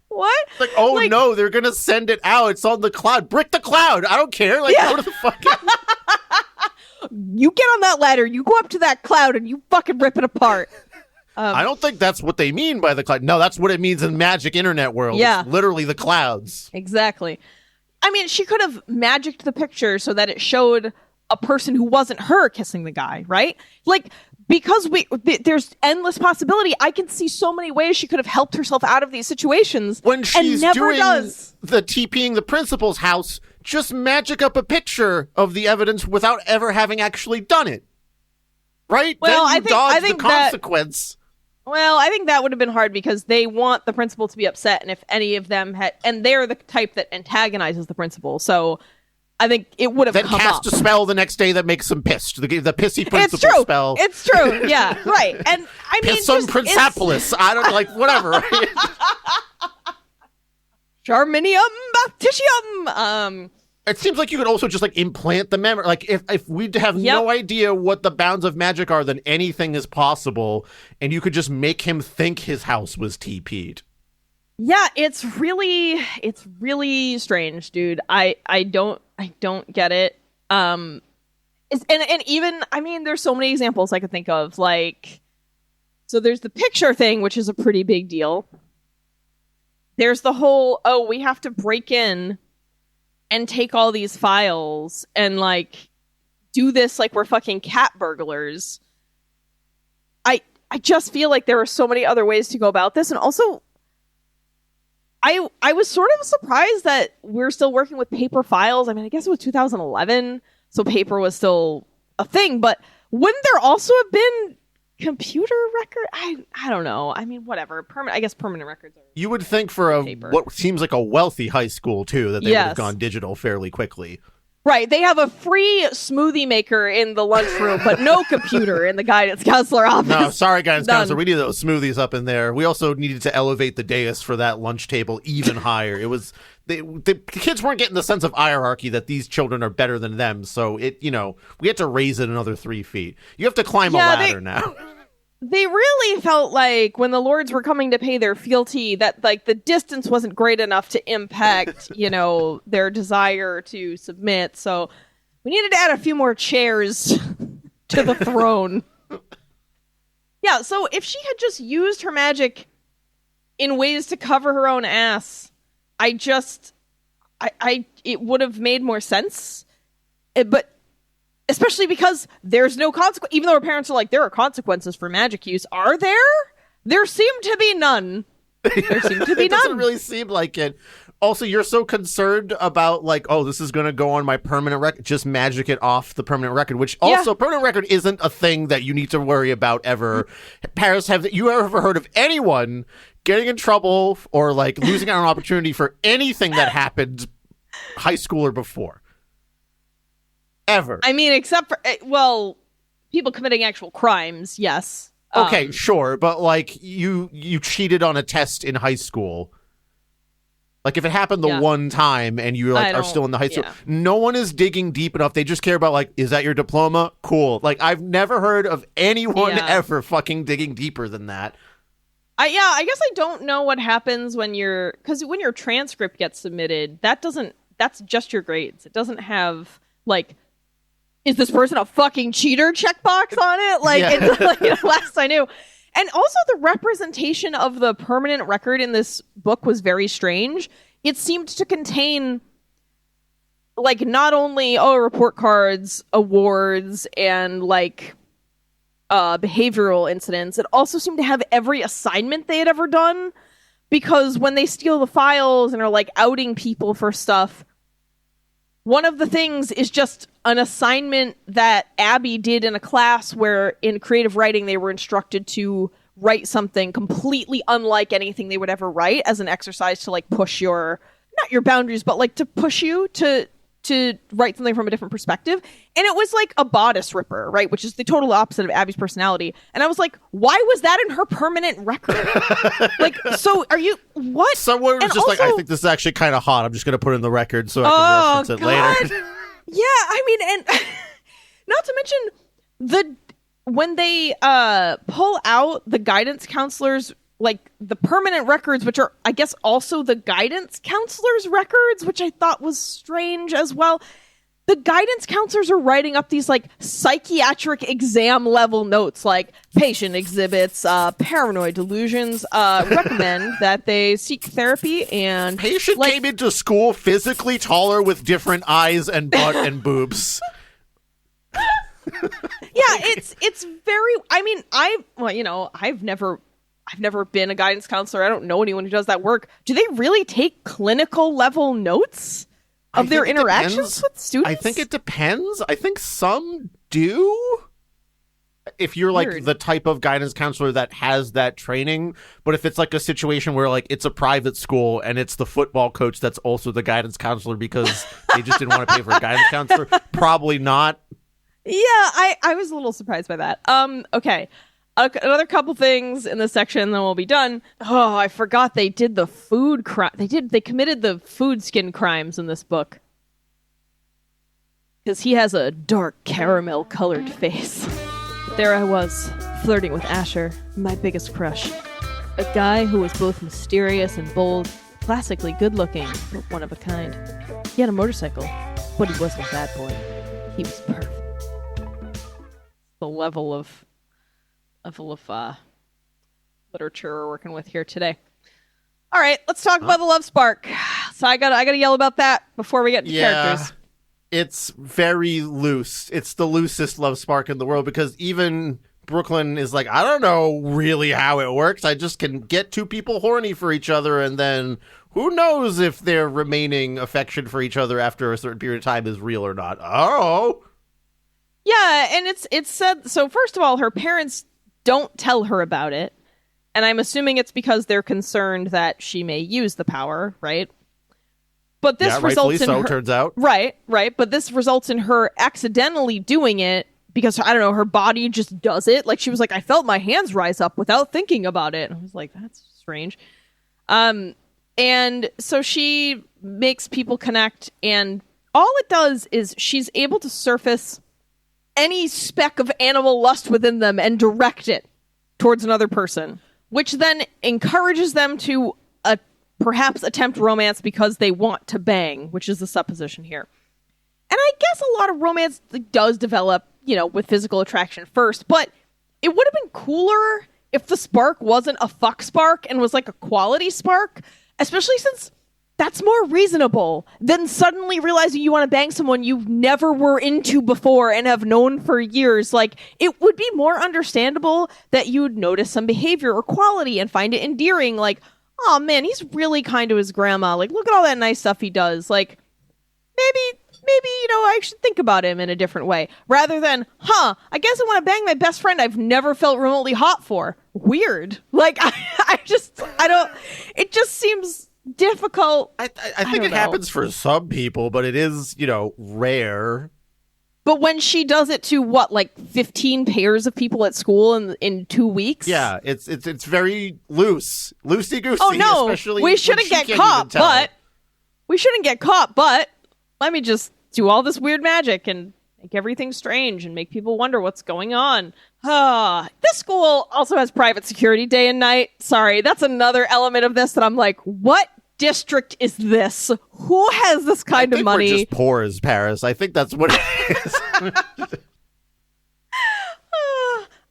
what? Like, oh no, they're gonna send it out. It's on the cloud. Brick the cloud. I don't care. Like, go to the fucking. You get on that ladder. You go up to that cloud and you fucking rip it apart. I don't think that's what they mean by the cloud. No, that's what it means in magic internet world. Yeah. It's literally the clouds. Exactly. I mean, she could have magicked the picture so that it showed a person who wasn't her kissing the guy, right? Like, because there's endless possibility. I can see so many ways she could have helped herself out of these situations. When she's doing does. the TPing the principal's house, just magic up a picture of the evidence without ever having actually done it. Right? Well, then you dodge the consequence. I think that would have been hard because they want the principal to be upset, and if any of them had, and they're the type that antagonizes the principal, so I think it would have come up. Then cast a spell the next day that makes them pissed. The pissy principal spell. It's true. Yeah, right. And I mean, Pissum Principalis. I don't like whatever. Right? Charminium Bapticium. It seems like you could also just like implant the memory. Like if we have no idea what the bounds of magic are, then anything is possible, and you could just make him think his house was TP'd. Yeah, it's really strange, dude. I don't get it. And even, I mean, there's so many examples I could think of. Like, so there's the picture thing, which is a pretty big deal. There's the whole, we have to break in and take all these files and like do this like we're fucking cat burglars. I just feel like there are so many other ways to go about this, and also I was sort of surprised that we're still working with paper files. I mean, I guess it was 2011, so paper was still a thing, but wouldn't there also have been computer record? I don't know. I mean, whatever. I guess permanent records are. You would think for what seems like a wealthy high school too that they would have gone digital fairly quickly. Right. They have a free smoothie maker in the lunchroom, but no computer in the guidance counselor office. No, sorry, guidance counselor. We need those smoothies up in there. We also needed to elevate the dais for that lunch table even higher. It was the kids weren't getting the sense of hierarchy that these children are better than them. So we had to raise it another 3 feet. You have to climb a ladder now. They really felt like when the lords were coming to pay their fealty that like the distance wasn't great enough to impact, their desire to submit. So we needed to add a few more chairs to the throne. Yeah, so if she had just used her magic in ways to cover her own ass, it would have made more sense. But especially because there's no consequence. Even though her parents are like, there are consequences for magic use. Are there? There seem to be none. There seem to be none. It doesn't really seem like it. Also, you're so concerned about like, this is going to go on my permanent record. Just magic it off the permanent record, which also permanent record isn't a thing that you need to worry about ever. Paris, have you ever heard of anyone getting in trouble or like losing out on an opportunity for anything that happened high school or before? ever. I mean, except for, well, people committing actual crimes, yes. Okay, sure, but like you cheated on a test in high school. Like if it happened the one time and you like are still in the high school, no one is digging deep enough. They just care about like, is that your diploma? Cool. Like I've never heard of anyone ever fucking digging deeper than that. I guess I don't know what happens when your transcript gets submitted. That's just your grades. It doesn't have like, is this person a fucking cheater checkbox on it? Like, it's, like last I knew. And also the representation of the permanent record in this book was very strange. It seemed to contain like not only report cards, awards, and like behavioral incidents. It also seemed to have every assignment they had ever done, because when they steal the files and are like outing people for stuff, one of the things is just an assignment that Abby did in a class where in creative writing they were instructed to write something completely unlike anything they would ever write as an exercise to like push not your boundaries, but like to push you to write something from a different perspective. And it was like a bodice ripper, right? Which is the total opposite of Abby's personality. And I was like, why was that in her permanent record? Like, so are you, what? Someone was just also, like, I think this is actually kind of hot. I'm just going to put it in the record so I can reference it later. Yeah, I mean, and not to mention when they pull out the guidance counselors, like the permanent records, which are, I guess, also the guidance counselors' records, which I thought was strange as well. The guidance counselors are writing up these like psychiatric exam level notes, like patient exhibits paranoid delusions, recommend that they seek therapy, and patient came into school physically taller with different eyes and butt and boobs. Yeah, it's very, I mean, I've never been a guidance counselor. I don't know anyone who does that work. Do they really take clinical level notes of their interactions with students? I think it depends. I think some do. If you're like the type of guidance counselor that has that training, but if it's like a situation where like it's a private school and it's the football coach that's also the guidance counselor because they just didn't want to pay for a guidance counselor, probably not. Yeah, I was a little surprised by that. Okay. Another couple things in this section, then we'll be done. Oh, I forgot they did the food crime. They committed the food skin crimes in this book. Because he has a dark caramel colored face. There I was, flirting with Asher, my biggest crush. A guy who was both mysterious and bold, classically good looking, but one of a kind. He had a motorcycle, but he wasn't a bad boy. He was perfect. The level of literature we're working with here today. All right, let's talk about the love spark. So I gotta yell about that before we get into characters. It's very loose. It's the loosest love spark in the world, because even Brooklyn is like, I don't know really how it works. I just can get two people horny for each other, and then who knows if their remaining affection for each other after a certain period of time is real or not. Oh. Yeah, and it's said, so first of all, her parents don't tell her about it, and I'm assuming it's because they're concerned that she may use the power, right? But this results in her, turns out. Right, but this results in her accidentally doing it because, I don't know, her body just does it. Like, she was like, I felt my hands rise up without thinking about it. And I was like, that's strange. And so she makes people connect, and all it does is she's able to surface any speck of animal lust within them and direct it towards another person, which then encourages them to perhaps attempt romance because they want to bang, which is the supposition here. And I guess a lot of romance does develop, with physical attraction first, but it would have been cooler if the spark wasn't a fuck spark and was like a quality spark, especially since that's more reasonable than suddenly realizing you want to bang someone you never were into before and have known for years. Like, it would be more understandable that you'd notice some behavior or quality and find it endearing. Like, oh man, he's really kind to his grandma. Like, look at all that nice stuff he does. Like, maybe, I should think about him in a different way. Rather than, I guess I want to bang my best friend I've never felt remotely hot for. Weird. Like, it just seems difficult. I think it happens for some people, but it is, rare. But when she does it to what, like 15 pairs of people at school in 2 weeks? Yeah, it's very loosey goosey. Oh no, especially we shouldn't get caught, but let me just do all this weird magic and make everything strange and make people wonder what's going on. This school also has private security day and night. Sorry, that's another element of this that I'm like, what district is this? Who has this kind of money? We're just poor as Paris. I think that's what it is.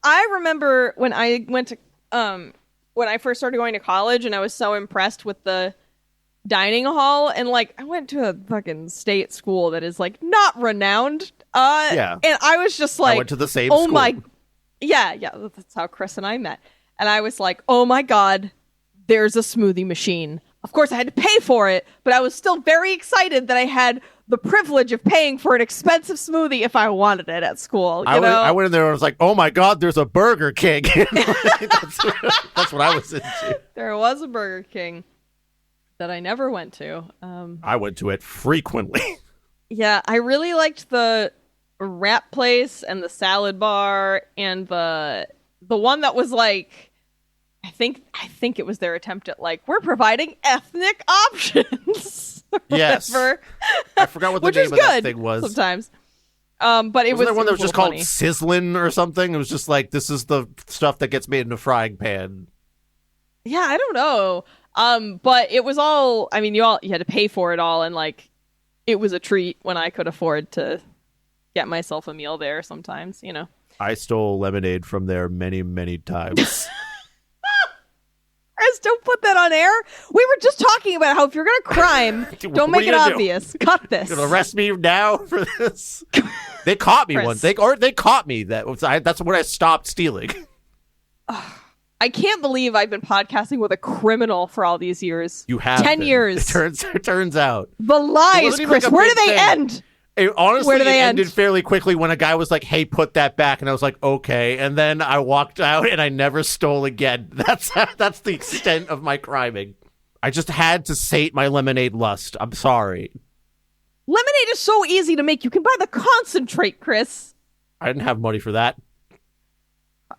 I remember when I went to when I first started going to college, and I was so impressed with the dining hall, and like I went to a fucking state school that is like not renowned. Yeah, and I was just like, I went to the same school. Yeah, that's how Chris and I met. And I was like, oh my god, there's a smoothie machine. Of course, I had to pay for it, but I was still very excited that I had the privilege of paying for an expensive smoothie if I wanted it at school. I went in there and I was like, oh my god, there's a Burger King. That's what I was into. There was a Burger King that I never went to. I went to it frequently. Yeah, I really liked the wrap place and the salad bar and the one that was like, I think it was their attempt at like, we're providing ethnic options. Yes. I forgot what the name of that thing was. Sometimes. But it was there one that was just called funny. Sizzlin' or something? It was just like, this is the stuff that gets made in a frying pan. Yeah, I don't know. But it was all, I mean, you had to pay for it all, and like it was a treat when I could afford to get myself a meal there sometimes, you know. I stole lemonade from there many, many times. Chris, don't put that on air. We were just talking about how if you're gonna crime, don't make it obvious. Cut this. You're gonna arrest me now for this? They caught me once. They caught me. That's when I stopped stealing. I can't believe I've been podcasting with a criminal for all these years. You have 10 years. It turns out. The lies, Chris. Like, where do they end? Honestly, it ended fairly quickly when a guy was like, hey, put that back. And I was like, okay. And then I walked out and I never stole again. That's the extent of my criming. I just had to sate my lemonade lust. I'm sorry. Lemonade is so easy to make. You can buy the concentrate, Chris. I didn't have money for that.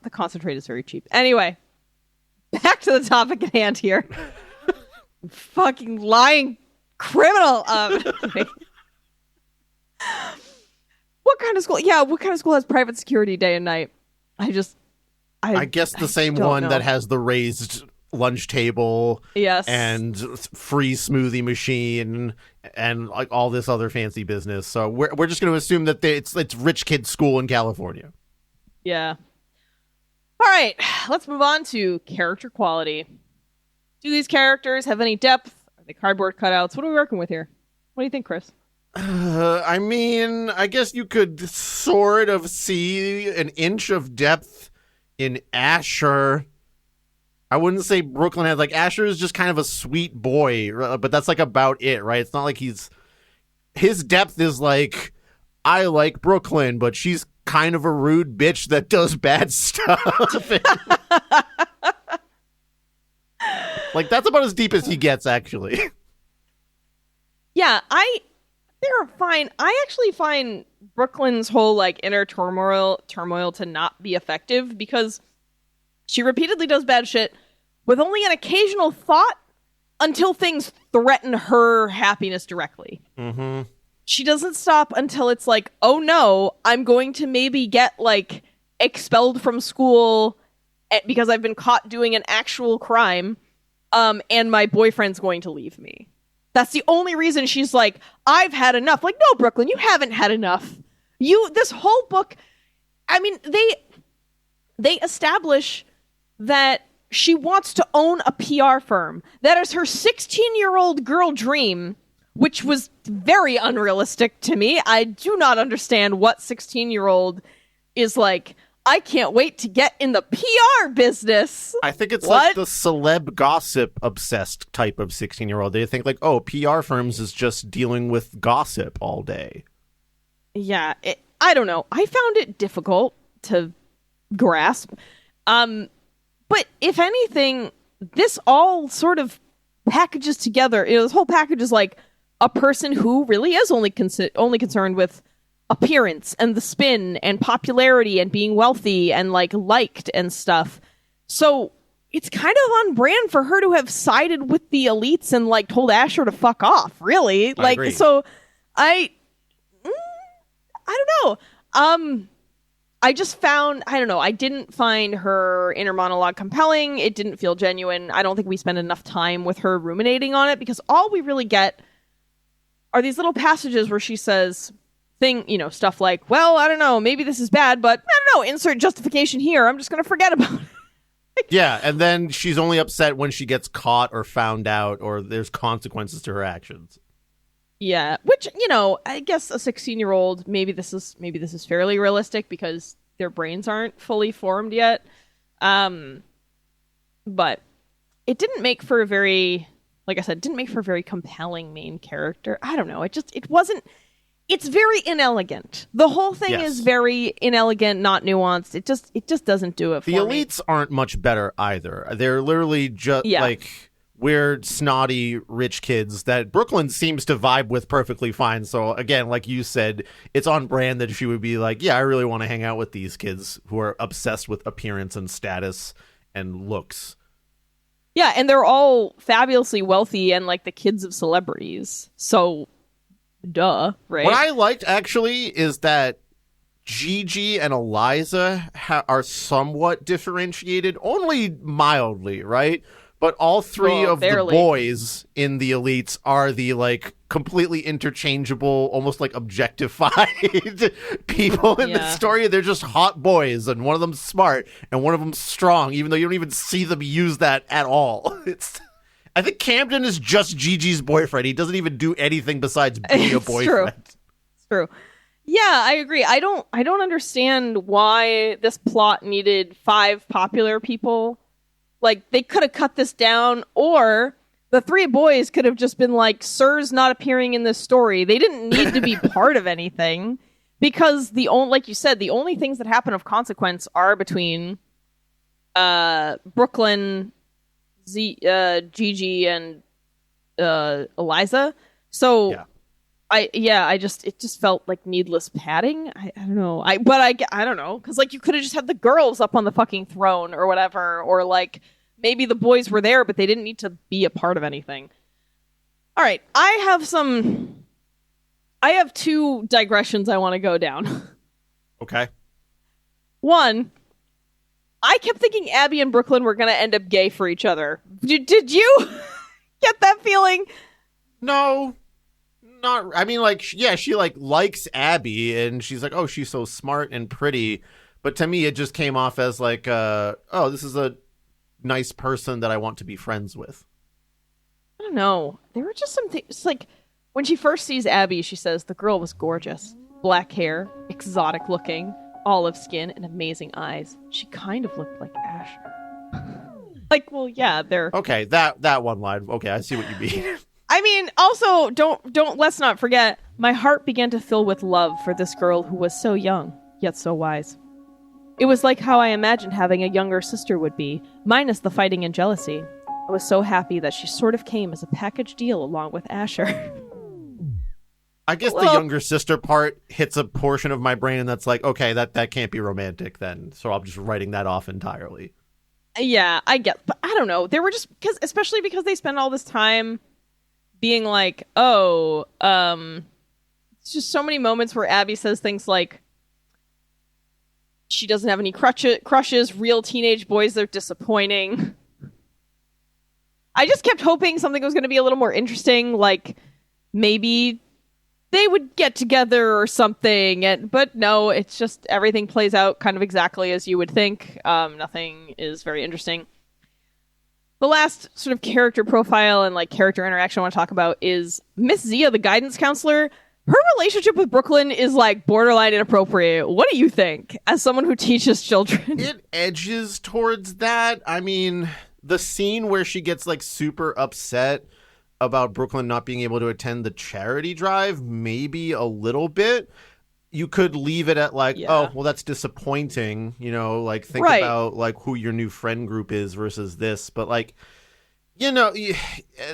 The concentrate is very cheap. Anyway, back to the topic at hand here. Fucking lying criminal. What kind of school? Yeah, what kind of school has private security day and night? I guess the same one that has the raised lunch table, yes, and free smoothie machine, and like all this other fancy business. So we're just going to assume that it's rich kid school in California. Yeah. All right, let's move on to character quality. Do these characters have any depth? Are they cardboard cutouts? What are we working with here? What do you think, Chris? I mean, I guess you could sort of see an inch of depth in Asher. I wouldn't say Brooklyn has, like, Asher is just kind of a sweet boy, but that's like about it, right? It's not like his depth is like, I like Brooklyn, but she's kind of a rude bitch that does bad stuff. Like, that's about as deep as he gets, actually. Yeah, they're fine. I actually find Brooklyn's whole like inner turmoil to not be effective because she repeatedly does bad shit with only an occasional thought until things threaten her happiness directly. Mm-hmm. She doesn't stop until it's like, oh no, I'm going to maybe get like expelled from school because I've been caught doing an actual crime, and my boyfriend's going to leave me. That's the only reason she's like, I've had enough. Like, no, Brooklyn, you haven't had enough. This whole book, I mean, they establish that she wants to own a PR firm. That is her 16-year-old girl dream, which was very unrealistic to me. I do not understand what 16-year-old is like, I can't wait to get in the PR business. I think it's like the celeb gossip obsessed type of 16-year-old. They think like, oh, PR firms is just dealing with gossip all day. Yeah, I don't know. I found it difficult to grasp. But if anything, this all sort of packages together. This whole package is like a person who really is only concerned with appearance and the spin and popularity and being wealthy and like liked and stuff. So it's kind of on brand for her to have sided with the elites and like told Asher to fuck off, really. Like, agree. so I don't know. I just found, I don't know, I didn't find her inner monologue compelling. It didn't feel genuine. I don't think we spent enough time with her ruminating on it, because all we really get are these little passages where she says stuff like, well, I don't know, maybe this is bad, but I don't know, insert justification here. I'm just going to forget about it. Yeah, and then she's only upset when she gets caught or found out or there's consequences to her actions. Yeah, which, I guess a 16-year-old, maybe this is fairly realistic because their brains aren't fully formed yet. But it didn't make for a very, like I said, compelling main character. I don't know. It wasn't, it's very inelegant. The whole thing is very inelegant, not nuanced. It just doesn't do it for me. The elites aren't much better either. They're literally just like weird, snotty, rich kids that Brooklyn seems to vibe with perfectly fine. So again, like you said, it's on brand that she would be like, yeah, I really want to hang out with these kids who are obsessed with appearance and status and looks. Yeah, and they're all fabulously wealthy and like the kids of celebrities. So, duh, right? What I liked actually is that Gigi and Eliza are somewhat differentiated, only mildly, right? But all three of the boys in the elites are the like completely interchangeable, almost like objectified people in the story. They're just hot boys, and one of them's smart and one of them's strong, even though you don't even see them use that at all. I think Camden is just Gigi's boyfriend. He doesn't even do anything besides be a boyfriend. It's true. Yeah, I agree. I don't understand why this plot needed 5 popular people. Like, they could have cut this down, or the 3 boys could have just been like, Sir's not appearing in this story. They didn't need to be part of anything, because like you said, the only things that happen of consequence are between Brooklyn, Gigi, and Eliza. So it just felt like needless padding. I don't know. I don't know, because like you could have just had the girls up on the fucking throne or whatever, or like maybe the boys were there but they didn't need to be a part of anything. All right, I have 2 digressions I want to go down. Okay. One, I kept thinking Abby and Brooklyn were going to end up gay for each other. Did you get that feeling? No. Not, I mean, like, yeah, she like likes Abby and she's like, oh, she's so smart and pretty, but to me it just came off as like oh, this is a nice person that I want to be friends with. I don't know, there were just some things, like when she first sees Abby, she says the girl was gorgeous, black hair, exotic looking, olive skin, and amazing eyes. She kind of looked like Asher. Like, well, yeah, they're okay. That one line, okay, I see what you mean. I mean, also, let's not forget, my heart began to fill with love for this girl who was so young, yet so wise. It was like how I imagined having a younger sister would be, minus the fighting and jealousy. I was so happy that she sort of came as a package deal along with Asher. I guess the younger sister part hits a portion of my brain that's like, okay, that can't be romantic then, so I'm just writing that off entirely. Yeah, I get, but I don't know. They were just, especially because they spend all this time being like, oh, it's just so many moments where Abby says things like, she doesn't have any crushes, real teenage boys, they're disappointing. I just kept hoping something was going to be a little more interesting, like maybe they would get together or something, but no, it's just everything plays out kind of exactly as you would think. Nothing is very interesting. The last sort of character profile and like character interaction I want to talk about is Miss Zia, the guidance counselor. Her relationship with Brooklyn is like borderline inappropriate. What do you think, as someone who teaches children? It edges towards that. I mean, the scene where she gets like super upset about Brooklyn not being able to attend the charity drive, maybe a little bit. You could leave it at like, oh, well, that's disappointing. You know, like think about like who your new friend group is versus this. But like,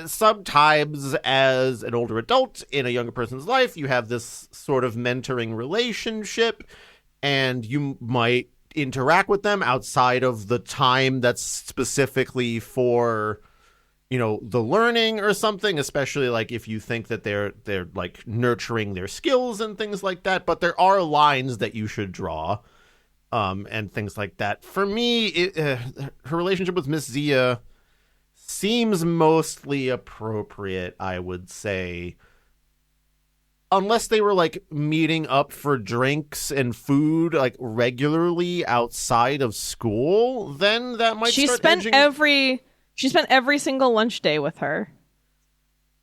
sometimes as an older adult in a younger person's life, you have this sort of mentoring relationship, and you might interact with them outside of the time that's specifically for, the learning or something, especially like if you think that they're like nurturing their skills and things like that. But there are lines that you should draw, and things like that. For me, her relationship with Miss Zia seems mostly appropriate, I would say. Unless they were like meeting up for drinks and food like regularly outside of school, then that might She spent every single lunch day with her.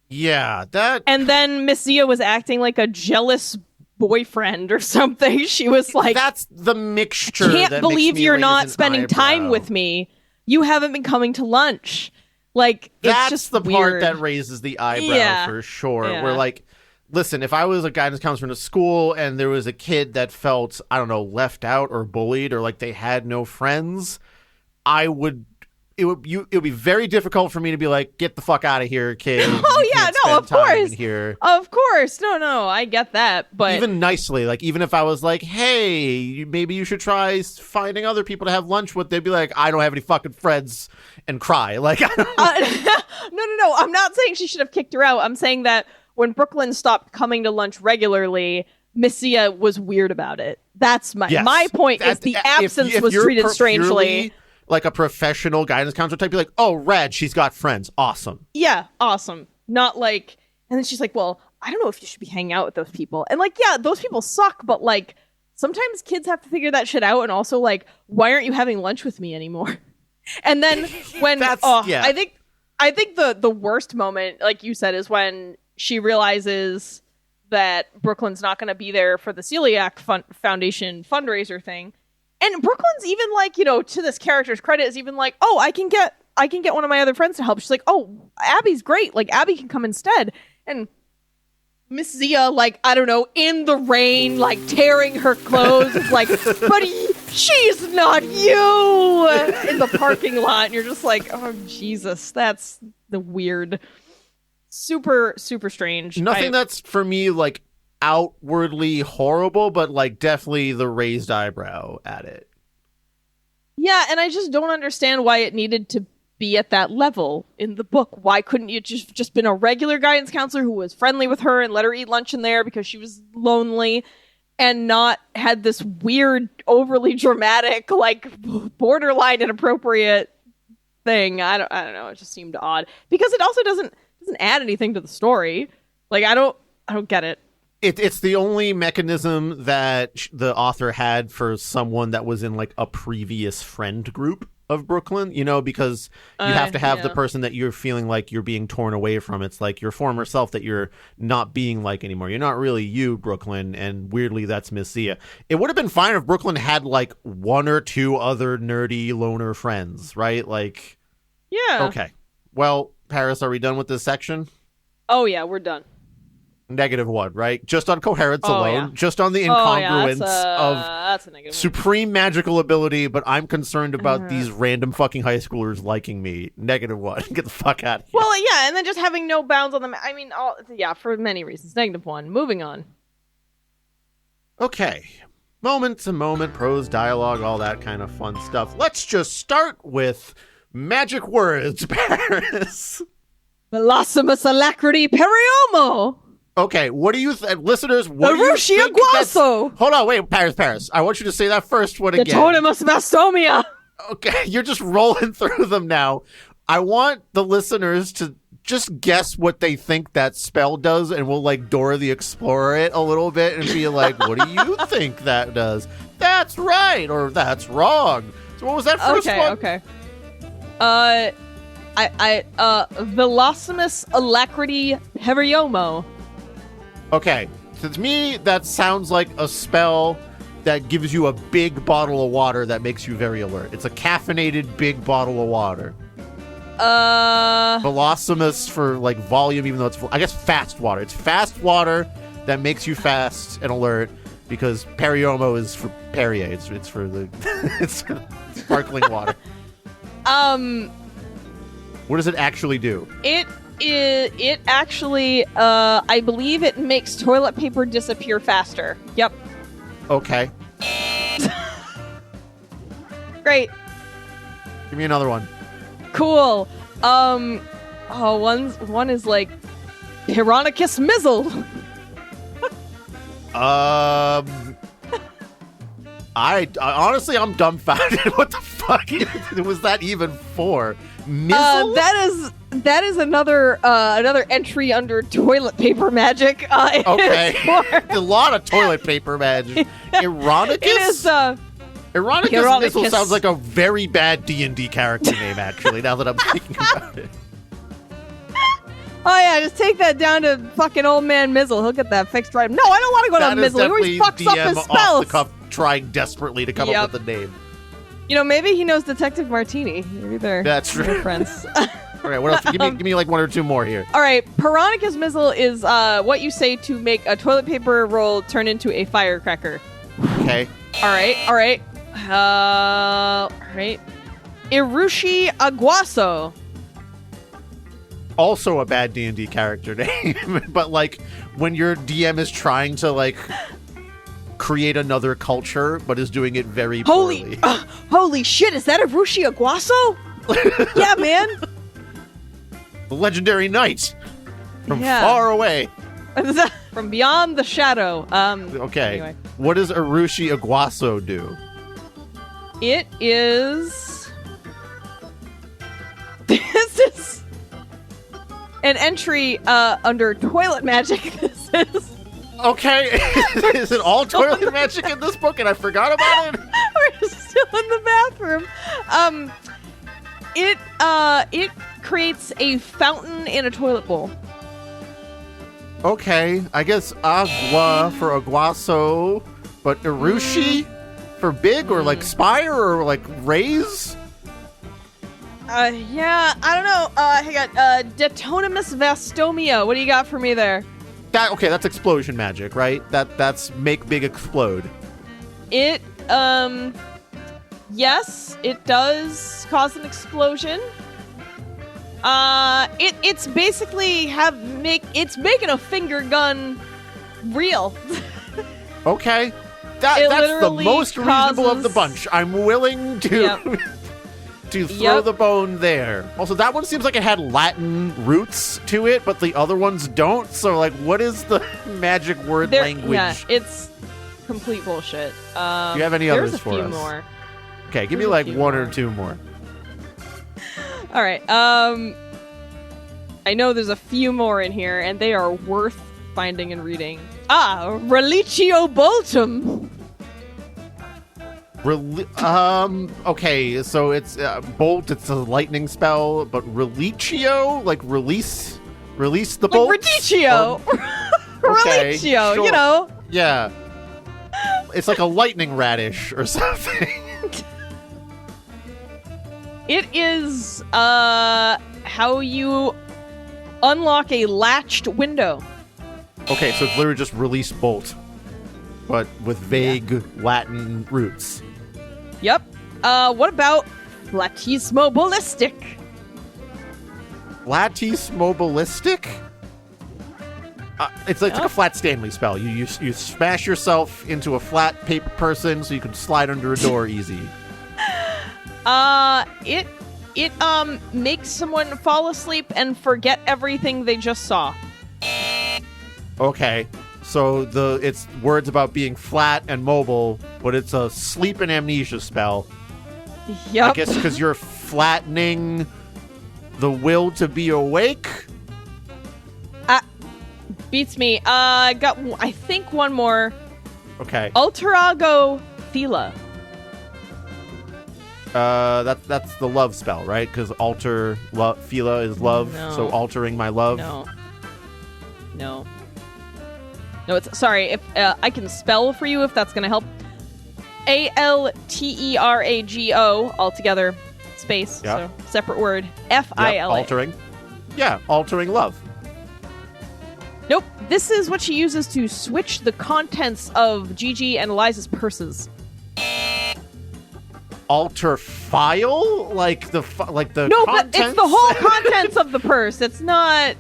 Yeah, that. And then Miss Zia was acting like a jealous boyfriend or something. She was like, that's the mixture. Can't believe you're not spending time with me. You haven't been coming to lunch. Like, that's just the weird. part that raises the eyebrow for sure. Yeah. Where like, listen, if I was a guidance counselor in a school and there was a kid that felt, I don't know, left out or bullied or like they had no friends, it would be very difficult for me to be like, get the fuck out of here, kid. Of course. Of course. No, I get that. But even nicely, like even if I was like, hey, maybe you should try finding other people to have lunch with, they'd be like, I don't have any fucking friends, and cry. Like, no. I'm not saying she should have kicked her out. I'm saying that when Brooklyn stopped coming to lunch regularly, Miss Zia was weird about it. That's my point. Is the absence if was treated strangely. Purely, like a professional guidance counselor type, be like, oh, rad, she's got friends. Awesome. Yeah, awesome. Not like, and then she's like, well, I don't know if you should be hanging out with those people. And like, yeah, those people suck, but like, sometimes kids have to figure that shit out. And also like, why aren't you having lunch with me anymore? And then when, I think the worst moment, like you said, is when she realizes that Brooklyn's not going to be there for the Celiac Foundation fundraiser thing. And Brooklyn's even like, to this character's credit, is even like, oh, I can get one of my other friends to help. She's like, oh, Abby's great. Like, Abby can come instead. And Miss Zia, like, I don't know, in the rain, like, tearing her clothes, is like, but she's not you, in the parking lot. And you're just like, oh, Jesus, that's the weird, super, super strange. Nothing that's, for me, like, outwardly horrible, but like definitely the raised eyebrow at it. Yeah, and I just don't understand why it needed to be at that level in the book. Why couldn't you just been a regular guidance counselor who was friendly with her and let her eat lunch in there because she was lonely, and not had this weird, overly dramatic, like borderline inappropriate thing? I don't know. It just seemed odd because it also doesn't add anything to the story. Like, I don't get it. It's the only mechanism that the author had for someone that was in like a previous friend group of Brooklyn, because you have to have the person that you're feeling like you're being torn away from. It's like your former self that you're not being like anymore. You're not really you, Brooklyn, and weirdly that's Miss Zia. It would have been fine if Brooklyn had like one or two other nerdy loner friends, right? Like, yeah. Okay. Well, Paris, are we done with this section? Oh yeah, we're done. -1, right? Just on coherence alone, just on the incongruence that's a negative supreme magical ability, but I'm concerned about these random fucking high schoolers liking me. -1. Get the fuck out of here. Well, yeah, and then just having no bounds on them. I mean, for many reasons. -1. Moving on. Okay. Moment to moment, prose, dialogue, all that kind of fun stuff. Let's just start with magic words, Paris. Velocimus alacrity periomo. Okay, what do you listeners? What do you think? Guaso. Hold on, wait, Paris. I want you to say that first one again. Detotimus mastomia. Okay, you're just rolling through them now. I want the listeners to just guess what they think that spell does, and we'll like Dora the Explorer it a little bit and be like, what do you think that does? That's right, or that's wrong. So what was that first one? Okay. Velocimus alacrity periomo. Okay, so to me, that sounds like a spell that gives you a big bottle of water that makes you very alert. It's a caffeinated big bottle of water. Velocimus for like volume, even though it's, I guess, fast water. It's fast water that makes you fast and alert, because Periomo is for Perrier. It's for the it's for sparkling water. What does it actually do? It actually, I believe it makes toilet paper disappear faster. Yep. Okay. Great. Give me another one. Cool. One is like Hieronychus Mizzle. I honestly, I'm dumbfounded. What the fuck was that even for? Mizzle? That is another entry under toilet paper magic. Okay. A lot of toilet paper magic. Ironicus? It is Ironicus Mizzle sounds like a very bad D&D character name, actually, now that I'm thinking about it. Oh yeah, just take that down to fucking old man Mizzle. He'll get that fixed right. No, I don't want to go to Mizzle. He always fucks up his spells. Off the cuff, trying desperately to come up with a name. You know, maybe he knows Detective Martini. Maybe they're friends. All right, what else? Give me like one or two more here. All right, Hieronychus Mizzle is what you say to make a toilet paper roll turn into a firecracker. Okay. All right. Irushi Aguaso. Also a bad D&D character name, but like when your DM is trying to like create another culture, but is doing it very poorly. Holy shit! Is that Irushi Aguaso? Yeah, man. The legendary knight from far away. From beyond the shadow. Okay. Anyway. What does Irushi Aguaso do? It is... This is an entry under toilet magic. This is... Okay. Is it all toilet magic in this book and I forgot about it? We're still in the bathroom. It creates a fountain in a toilet bowl. Okay, I guess agua for aguaso, but Irushi for big or like spire or like raise? Yeah, I don't know. Hang on. Detonimus Vastomia. What do you got for me there? Okay, that's explosion magic, right? That's make big explode. It, yes, it does cause an explosion. It's basically it's making a finger gun real. Okay. That's the most reasonable of the bunch. I'm willing to to throw the bone there. Also, that one seems like it had Latin roots to it, but the other ones don't. So, like, what is the magic word language? Yeah, it's complete bullshit. Do you have any others for us? There's a few more. Okay, give me like one or two more. All right. I know there's a few more in here, and they are worth finding and reading. Reliccio Boltum. Okay, so it's bolt. It's a lightning spell, but Reliccio, like release the bolt. Like Radicchio. Okay, Reliccio, sure. you know. Yeah. It's like a lightning radish or something. It is how you unlock a latched window. Okay, so it's literally just release bolt, but with vague Latin roots. Yep. What about Flatismo Ballistic? Flatismo Ballistic? It's like a flat Stanley spell. You smash yourself into a flat paper person so you can slide under a door easy. It makes someone fall asleep and forget everything they just saw. Okay, so it's words about being flat and mobile, but it's a sleep and amnesia spell. Yep. I guess because you're flattening the will to be awake. Beats me. Got I think one more. Okay. Alterago Fila. That's the love spell, right? Because Fila is love, so altering my love. No, it's sorry. If I can spell for you, if that's gonna help. Alterago altogether, space. So separate word. Fila. Altering. Yeah, altering love. Nope. This is what she uses to switch the contents of Gigi and Eliza's purses. alter file, like the no, contents? but it's the whole contents of the purse. It's not.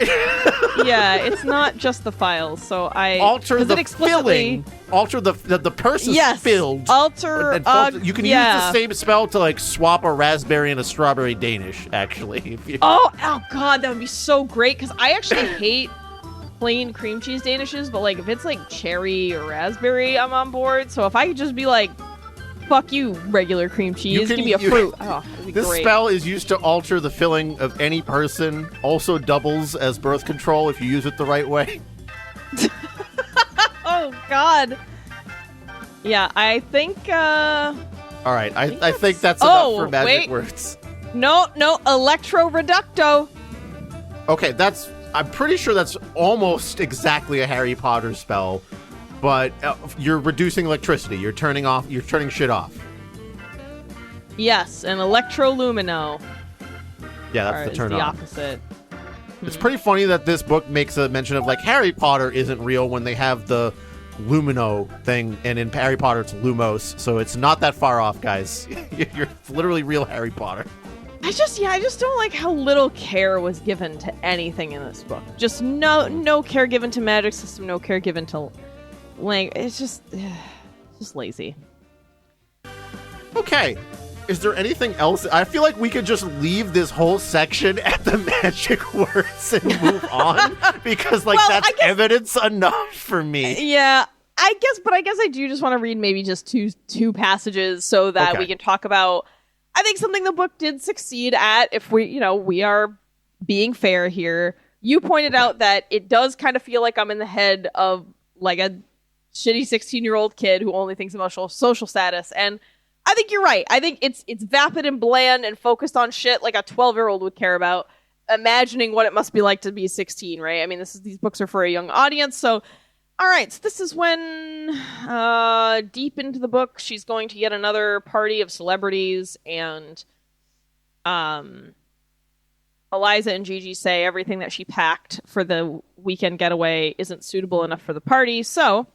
Yeah, it's not just the files. So I alter the filling. Alter the purse is filled. Alter. You can use the same spell to like swap a raspberry and a strawberry Danish. Actually. Oh God, that would be so great because I actually hate plain cream cheese Danishes, but like if it's like cherry or raspberry, I'm on board. So if I could just be like, fuck you, regular cream cheese, give me a fruit. Oh, that'd be this great. spell is used to alter the filling of any person. Also doubles as birth control if you use it the right way. Oh God. Yeah, I think. All right, I think that's enough for magic words. No, Electro Reducto. Okay, I'm pretty sure that's almost exactly a Harry Potter spell, but you're reducing electricity. You're turning shit off. Yes, an Electrolumino. Yeah, that's the turn the on. Opposite. It's pretty funny that this book makes a mention of like Harry Potter isn't real when they have the Lumino thing, and in Harry Potter it's Lumos, so it's not that far off, guys. You're literally real Harry Potter. I just don't like how little care was given to anything in this book. Just no care given to magic system, no care given to it's just lazy. Okay. Is there anything else? I feel like we could just leave this whole section at the magic words and move on because that's evidence enough for me. Yeah, I guess I do just want to read maybe just two passages so that we can talk about, I think, something the book did succeed at. If we are being fair here. You pointed out that it does kind of feel like I'm in the head of like a shitty 16-year-old kid who only thinks about social status, and I think you're right. I think it's vapid and bland and focused on shit like a 12-year-old would care about, imagining what it must be like to be 16, right? I mean, these books are for a young audience, so all right, so this is when deep into the book, she's going to yet another party of celebrities, and Eliza and Gigi say everything that she packed for the weekend getaway isn't suitable enough for the party, so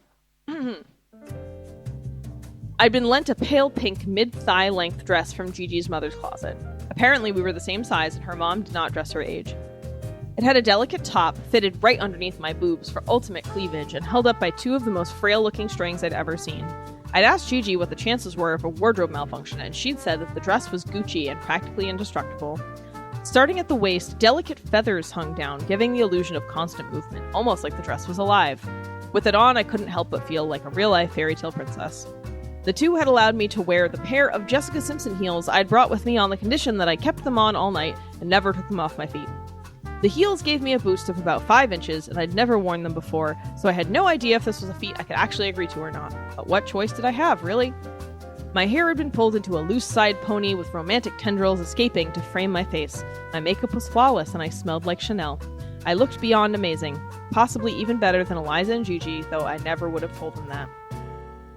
I'd been lent a pale pink mid-thigh length dress from Gigi's mother's closet. Apparently we were the same size and her mom did not dress her age. It had a delicate top fitted right underneath my boobs for ultimate cleavage and held up by two of the most frail-looking strings I'd ever seen. I'd asked Gigi what the chances were of a wardrobe malfunction, and she'd said that the dress was Gucci and practically indestructible. Starting at the waist, delicate feathers hung down, giving the illusion of constant movement, almost like the dress was alive. With it on, I couldn't help but feel like a real-life fairy tale princess. The two had allowed me to wear the pair of Jessica Simpson heels I'd brought with me on the condition that I kept them on all night and never took them off my feet. The heels gave me a boost of about 5 inches, and I'd never worn them before, so I had no idea if this was a feat I could actually agree to or not. But what choice did I have, really? My hair had been pulled into a loose side pony with romantic tendrils escaping to frame my face. My makeup was flawless, and I smelled like Chanel. I looked beyond amazing, possibly even better than Eliza and Gigi, though I never would have told them that.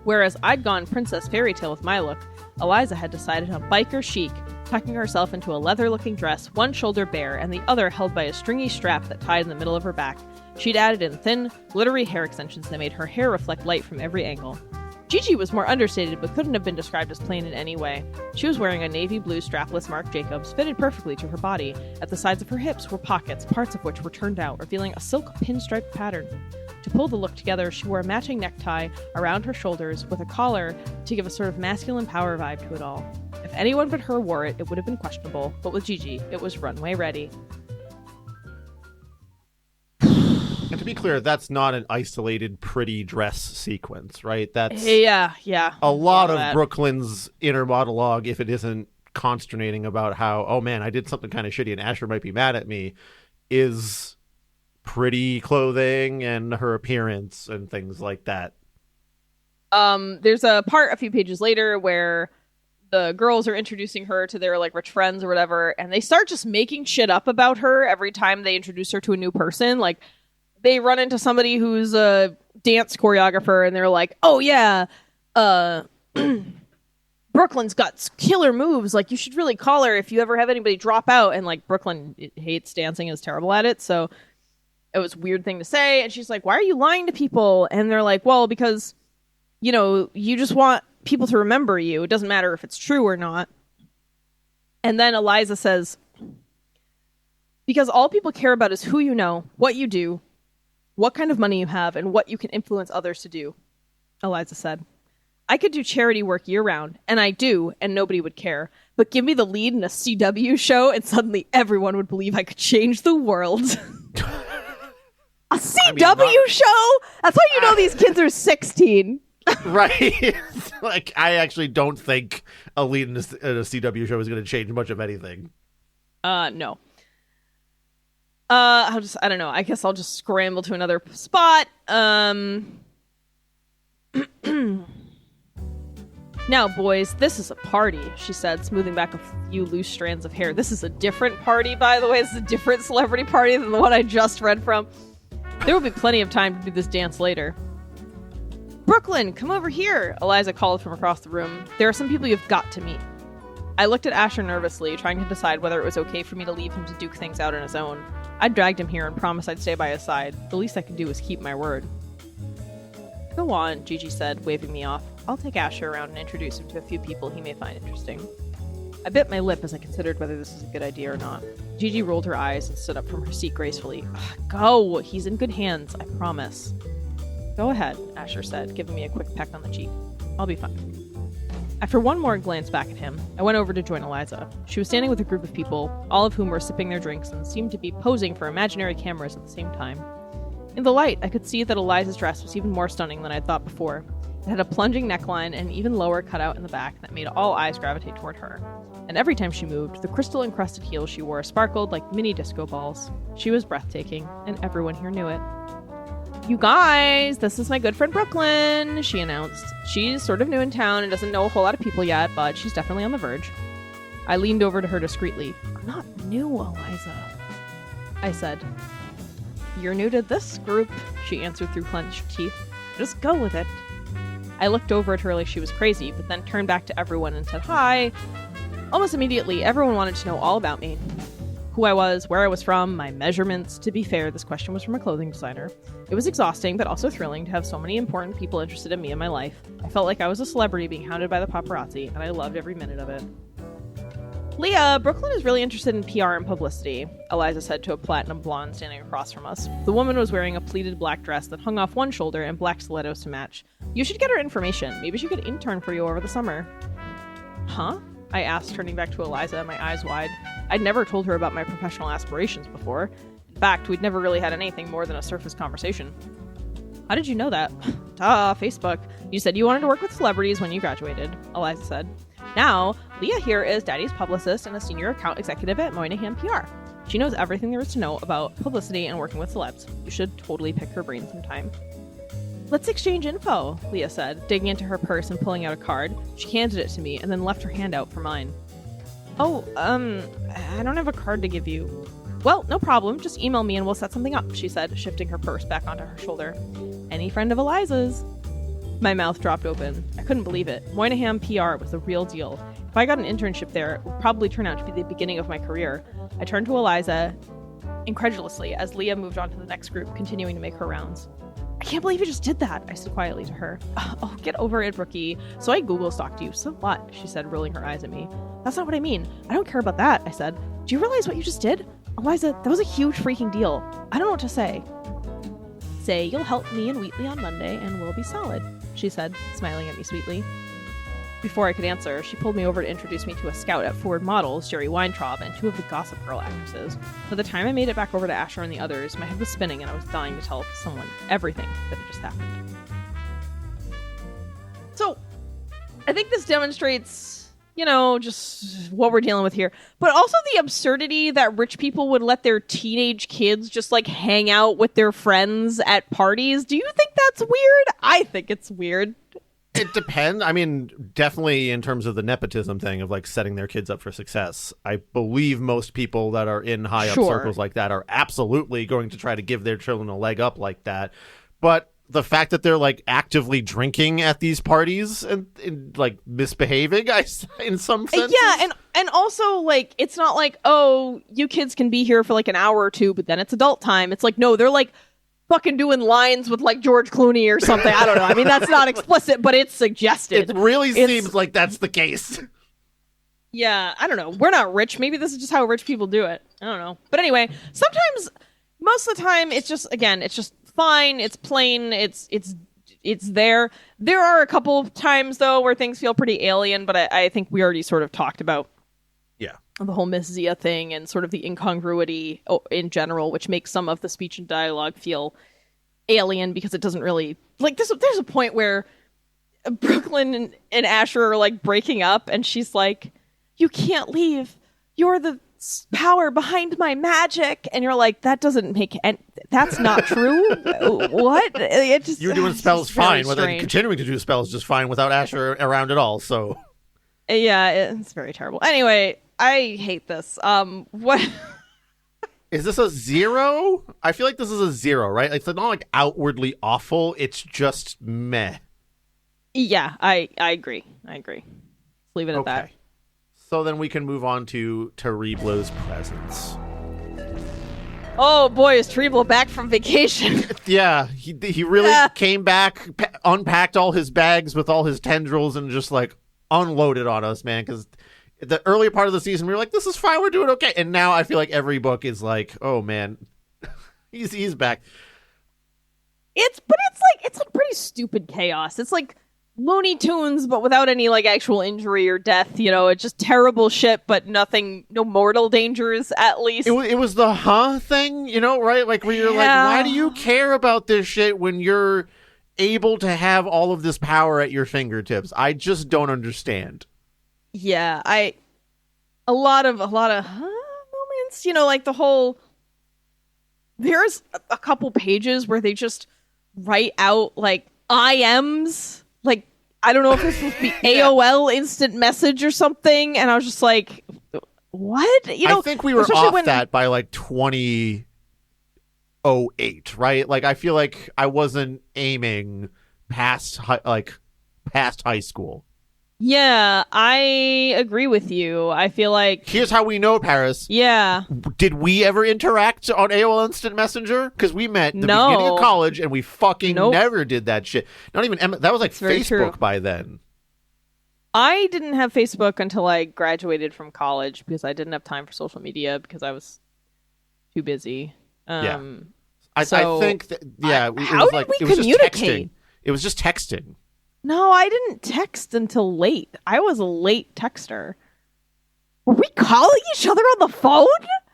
Whereas I'd gone princess fairy tale with my look, Eliza had decided on biker chic, tucking herself into a leather-looking dress, one shoulder bare and the other held by a stringy strap that tied in the middle of her back. She'd added in thin, glittery hair extensions that made her hair reflect light from every angle. Gigi was more understated but couldn't have been described as plain in any way. She was wearing a navy blue strapless Marc Jacobs, fitted perfectly to her body. At the sides of her hips were pockets, parts of which were turned out, revealing a silk pinstripe pattern. To pull the look together, she wore a matching necktie around her shoulders with a collar to give a sort of masculine power vibe to it all. If anyone but her wore it, it would have been questionable, but with Gigi, it was runway ready. And to be clear, that's not an isolated pretty dress sequence, right? That's yeah. A lot of Brooklyn's inner monologue, if it isn't consternating about how, oh man, I did something kind of shitty and Asher might be mad at me, is pretty clothing and her appearance and things like that. There's a part a few pages later where the girls are introducing her to their like rich friends or whatever, and they start just making shit up about her every time they introduce her to a new person. Like they run into somebody who's a dance choreographer and they're like, oh yeah, Brooklyn's got killer moves, like you should really call her if you ever have anybody drop out. And like Brooklyn hates dancing and is terrible at it, so it was a weird thing to say. And she's like, why are you lying to people? And they're like, well, because, you know, you just want people to remember you. It doesn't matter if it's true or not. And then Eliza says, because all people care about is who you know, what you do, what kind of money you have, and what you can influence others to do. Eliza said, I could do charity work year-round, and I do, and nobody would care. But give me the lead in a CW show, and suddenly everyone would believe I could change the world. A CW show? That's how you know these kids are 16. Right. Like, I actually don't think a lead in a CW show is going to change much of anything. No. I don't know. I guess I'll just scramble to another spot. Now, boys, this is a party, she said, smoothing back a few loose strands of hair. This is a different party, by the way. This is a different celebrity party than the one I just read from. There will be plenty of time to do this dance later. Brooklyn, come over here, Eliza called from across the room. There are some people you've got to meet. I looked at Asher nervously, trying to decide whether it was okay for me to leave him to duke things out on his own. I dragged him here and promised I'd stay by his side. The least I could do was keep my word. Go on, Gigi said, waving me off. I'll take Asher around and introduce him to a few people he may find interesting. I bit my lip as I considered whether this was a good idea or not. Gigi rolled her eyes and stood up from her seat gracefully. Go! He's in good hands, I promise. Go ahead, Asher said, giving me a quick peck on the cheek. I'll be fine. After one more glance back at him, I went over to join Eliza. She was standing with a group of people, all of whom were sipping their drinks and seemed to be posing for imaginary cameras at the same time. In the light, I could see that Eliza's dress was even more stunning than I'd thought before. It had a plunging neckline and an even lower cutout in the back that made all eyes gravitate toward her. And every time she moved, the crystal-encrusted heels she wore sparkled like mini disco balls. She was breathtaking, and everyone here knew it. You guys, this is my good friend Brooklyn, she announced. She's sort of new in town and doesn't know a whole lot of people yet, but she's definitely on the verge. I leaned over to her discreetly. I'm not new, Eliza, I said. You're new to this group, she answered through clenched teeth. Just go with it. I looked over at her like she was crazy, but then turned back to everyone and said hi. Almost immediately, everyone wanted to know all about me. Who I was, where I was from, my measurements. To be fair, this question was from a clothing designer. It was exhausting, but also thrilling to have so many important people interested in me and my life. I felt like I was a celebrity being hounded by the paparazzi, and I loved every minute of it. Leah, Brooklyn is really interested in PR and publicity, Eliza said to a platinum blonde standing across from us. The woman was wearing a pleated black dress that hung off one shoulder and black stilettos to match. You should get her information. Maybe she could intern for you over the summer. Huh? I asked, turning back to Eliza, my eyes wide. I'd never told her about my professional aspirations before. In fact, we'd never really had anything more than a surface conversation. How did you know that? Duh, Facebook. You said you wanted to work with celebrities when you graduated, Eliza said. Now, Leah here is Daddy's publicist and a senior account executive at Moynihan PR. She knows everything there is to know about publicity and working with celebs. You should totally pick her brain sometime. Let's exchange info, Leah said, digging into her purse and pulling out a card. She handed it to me and then left her hand out for mine. Oh, I don't have a card to give you. Well, no problem. Just email me and we'll set something up, she said, shifting her purse back onto her shoulder. Any friend of Eliza's. My mouth dropped open. I couldn't believe it. Moynihan PR was the real deal. If I got an internship there, it would probably turn out to be the beginning of my career. I turned to Eliza incredulously as Leah moved on to the next group, continuing to make her rounds. I can't believe you just did that, I said quietly to her. Oh, get over it, Brookie. So I Google stalked you. So what? She said, rolling her eyes at me. That's not what I mean. I don't care about that, I said. Do you realize what you just did? Eliza, that was a huge freaking deal. I don't know what to say. Say you'll help me and Wheatley on Monday and we'll be solid, she said, smiling at me sweetly. Before I could answer, she pulled me over to introduce me to a scout at Forward Models, Jerry Weintraub, and two of the Gossip Girl actresses. By the time I made it back over to Asher and the others, my head was spinning and I was dying to tell someone everything that had just happened. So, I think this demonstrates, just what we're dealing with here. But also the absurdity that rich people would let their teenage kids just, hang out with their friends at parties. Do you think that's weird? I think it's weird. It depends. I mean, definitely in terms of the nepotism thing of setting their kids up for success. I believe most people that are in high up circles like that are absolutely going to try to give their children a leg up like that. But the fact that they're actively drinking at these parties and misbehaving, in some sense. Yeah, and also it's not oh, you kids can be here for an hour or two, but then it's adult time. It's no, they're fucking doing lines with like George Clooney or something. I don't know. I mean, that's not explicit, but it's suggested. It really seems like that's the case. Yeah, I don't know. We're not rich. Maybe this is just how rich people do it. I don't know. But anyway, sometimes, most of the time, it's just, again, it's just fine. It's plain. It's there. There are a couple of times, though, where things feel pretty alien, but I think we already sort of talked about the whole Miss Zia thing and sort of the incongruity in general, which makes some of the speech and dialogue feel alien because it doesn't really... Like, there's a point where Brooklyn and Asher are, like, breaking up, and she's like, you can't leave. You're the power behind my magic. And you're like, that doesn't make any... That's not true. What? It just, you're doing spells fine. Strange. Continuing to do spells just fine without Asher around at all, so... Yeah, it's very terrible. Anyway, I hate this. What... Is this a 0? I feel like this is a 0, right? It's not like outwardly awful. It's just meh. Yeah, I agree. Let's leave it at that. So then we can move on to Terriblo's presence. Oh boy, is Terriblo back from vacation. Yeah, he really came back, unpacked all his bags with all his tendrils and just like unloaded on us, man. Because the earlier part of the season, we were like, this is fine, we're doing okay. And now I feel like every book is like, oh man, he's back. It's like pretty stupid chaos. It's like Looney Tunes, but without any like actual injury or death. You know, it's just terrible shit, but nothing, no mortal dangers at least. It was the thing, you know, right? Like where you're like, why do you care about this shit when you're able to have all of this power at your fingertips? I just don't understand. Yeah, a lot of moments, you know, like the whole. There's a couple pages where they just write out like IMs. Like, I don't know if this was the AOL instant message or something. And I was just like, what? You know, I think we were off that by like 2008, right? Like, I feel like I wasn't aiming past high school. Yeah, I agree with you. I feel like... Here's how we know, Paris. Yeah. Did we ever interact on AOL Instant Messenger? Because we met at the beginning of college, and we fucking never did that shit. Not even... That was like Facebook by then. I didn't have Facebook until I graduated from college because I didn't have time for social media because I was too busy. I think that... Yeah, how did we communicate? It was just texting. No, I didn't text until late. I was a late texter. Were we calling each other on the phone?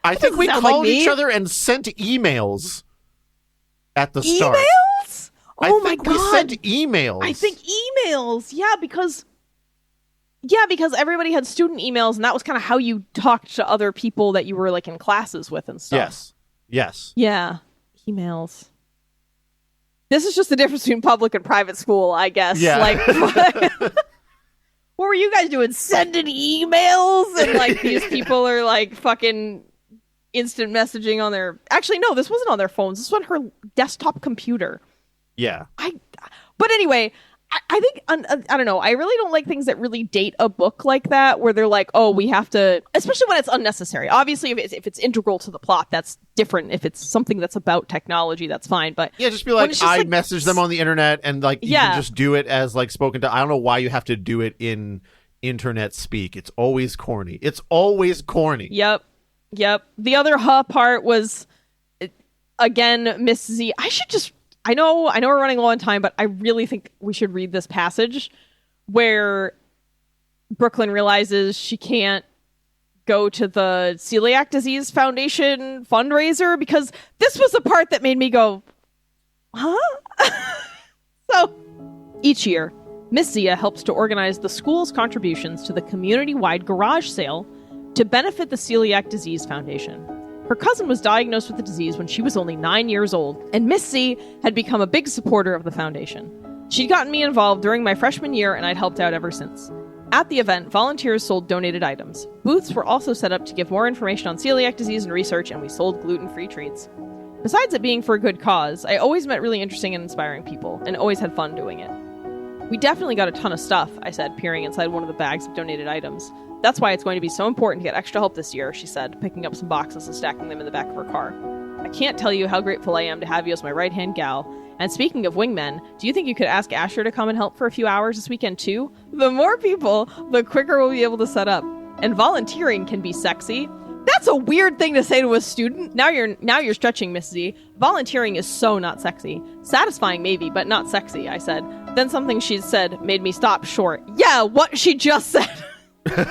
I think we called each other and sent emails at the start. Emails? Oh my God. We sent emails. I think emails. Yeah, because everybody had student emails, and that was kind of how you talked to other people that you were like in classes with and stuff. Yes. Yeah. Emails. This is just the difference between public and private school, I guess. Yeah. Like, what were you guys doing? Sending emails? And, like, these people are, like, fucking instant messaging on their... Actually, no, this wasn't on their phones. This was on her desktop computer. Yeah. But anyway... I think, I don't know, I really don't like things that really date a book like that, where they're like, oh, we have to, especially when it's unnecessary. Obviously, if it's integral to the plot, that's different. If it's something that's about technology, that's fine. But yeah, just be like, I messaged them on the internet, and like you can just do it as like spoken to. I don't know why you have to do it in internet speak. It's always corny. Yep. The other part was, again, Miss Z. I know we're running low on time, but I really think we should read this passage where Brooklyn realizes she can't go to the Celiac Disease Foundation fundraiser, because this was the part that made me go, huh? So, each year, Miss Zia helps to organize the school's contributions to the community-wide garage sale to benefit the Celiac Disease Foundation. Her cousin was diagnosed with the disease when she was only 9 years old, and Miss Z had become a big supporter of the foundation. She'd gotten me involved during my freshman year, and I'd helped out ever since. At the event, volunteers sold donated items. Booths were also set up to give more information on celiac disease and research, and we sold gluten-free treats. Besides it being for a good cause, I always met really interesting and inspiring people, and always had fun doing it. We definitely got a ton of stuff, I said, peering inside one of the bags of donated items. That's why it's going to be so important to get extra help this year, she said, picking up some boxes and stacking them in the back of her car. I can't tell you how grateful I am to have you as my right-hand gal. And speaking of wingmen, do you think you could ask Asher to come and help for a few hours this weekend too? The more people, the quicker we'll be able to set up. And volunteering can be sexy. That's a weird thing to say to a student. Now you're stretching, Miss Z. Volunteering is so not sexy. Satisfying maybe, but not sexy, I said. Then something she said made me stop short. Yeah, what she just said.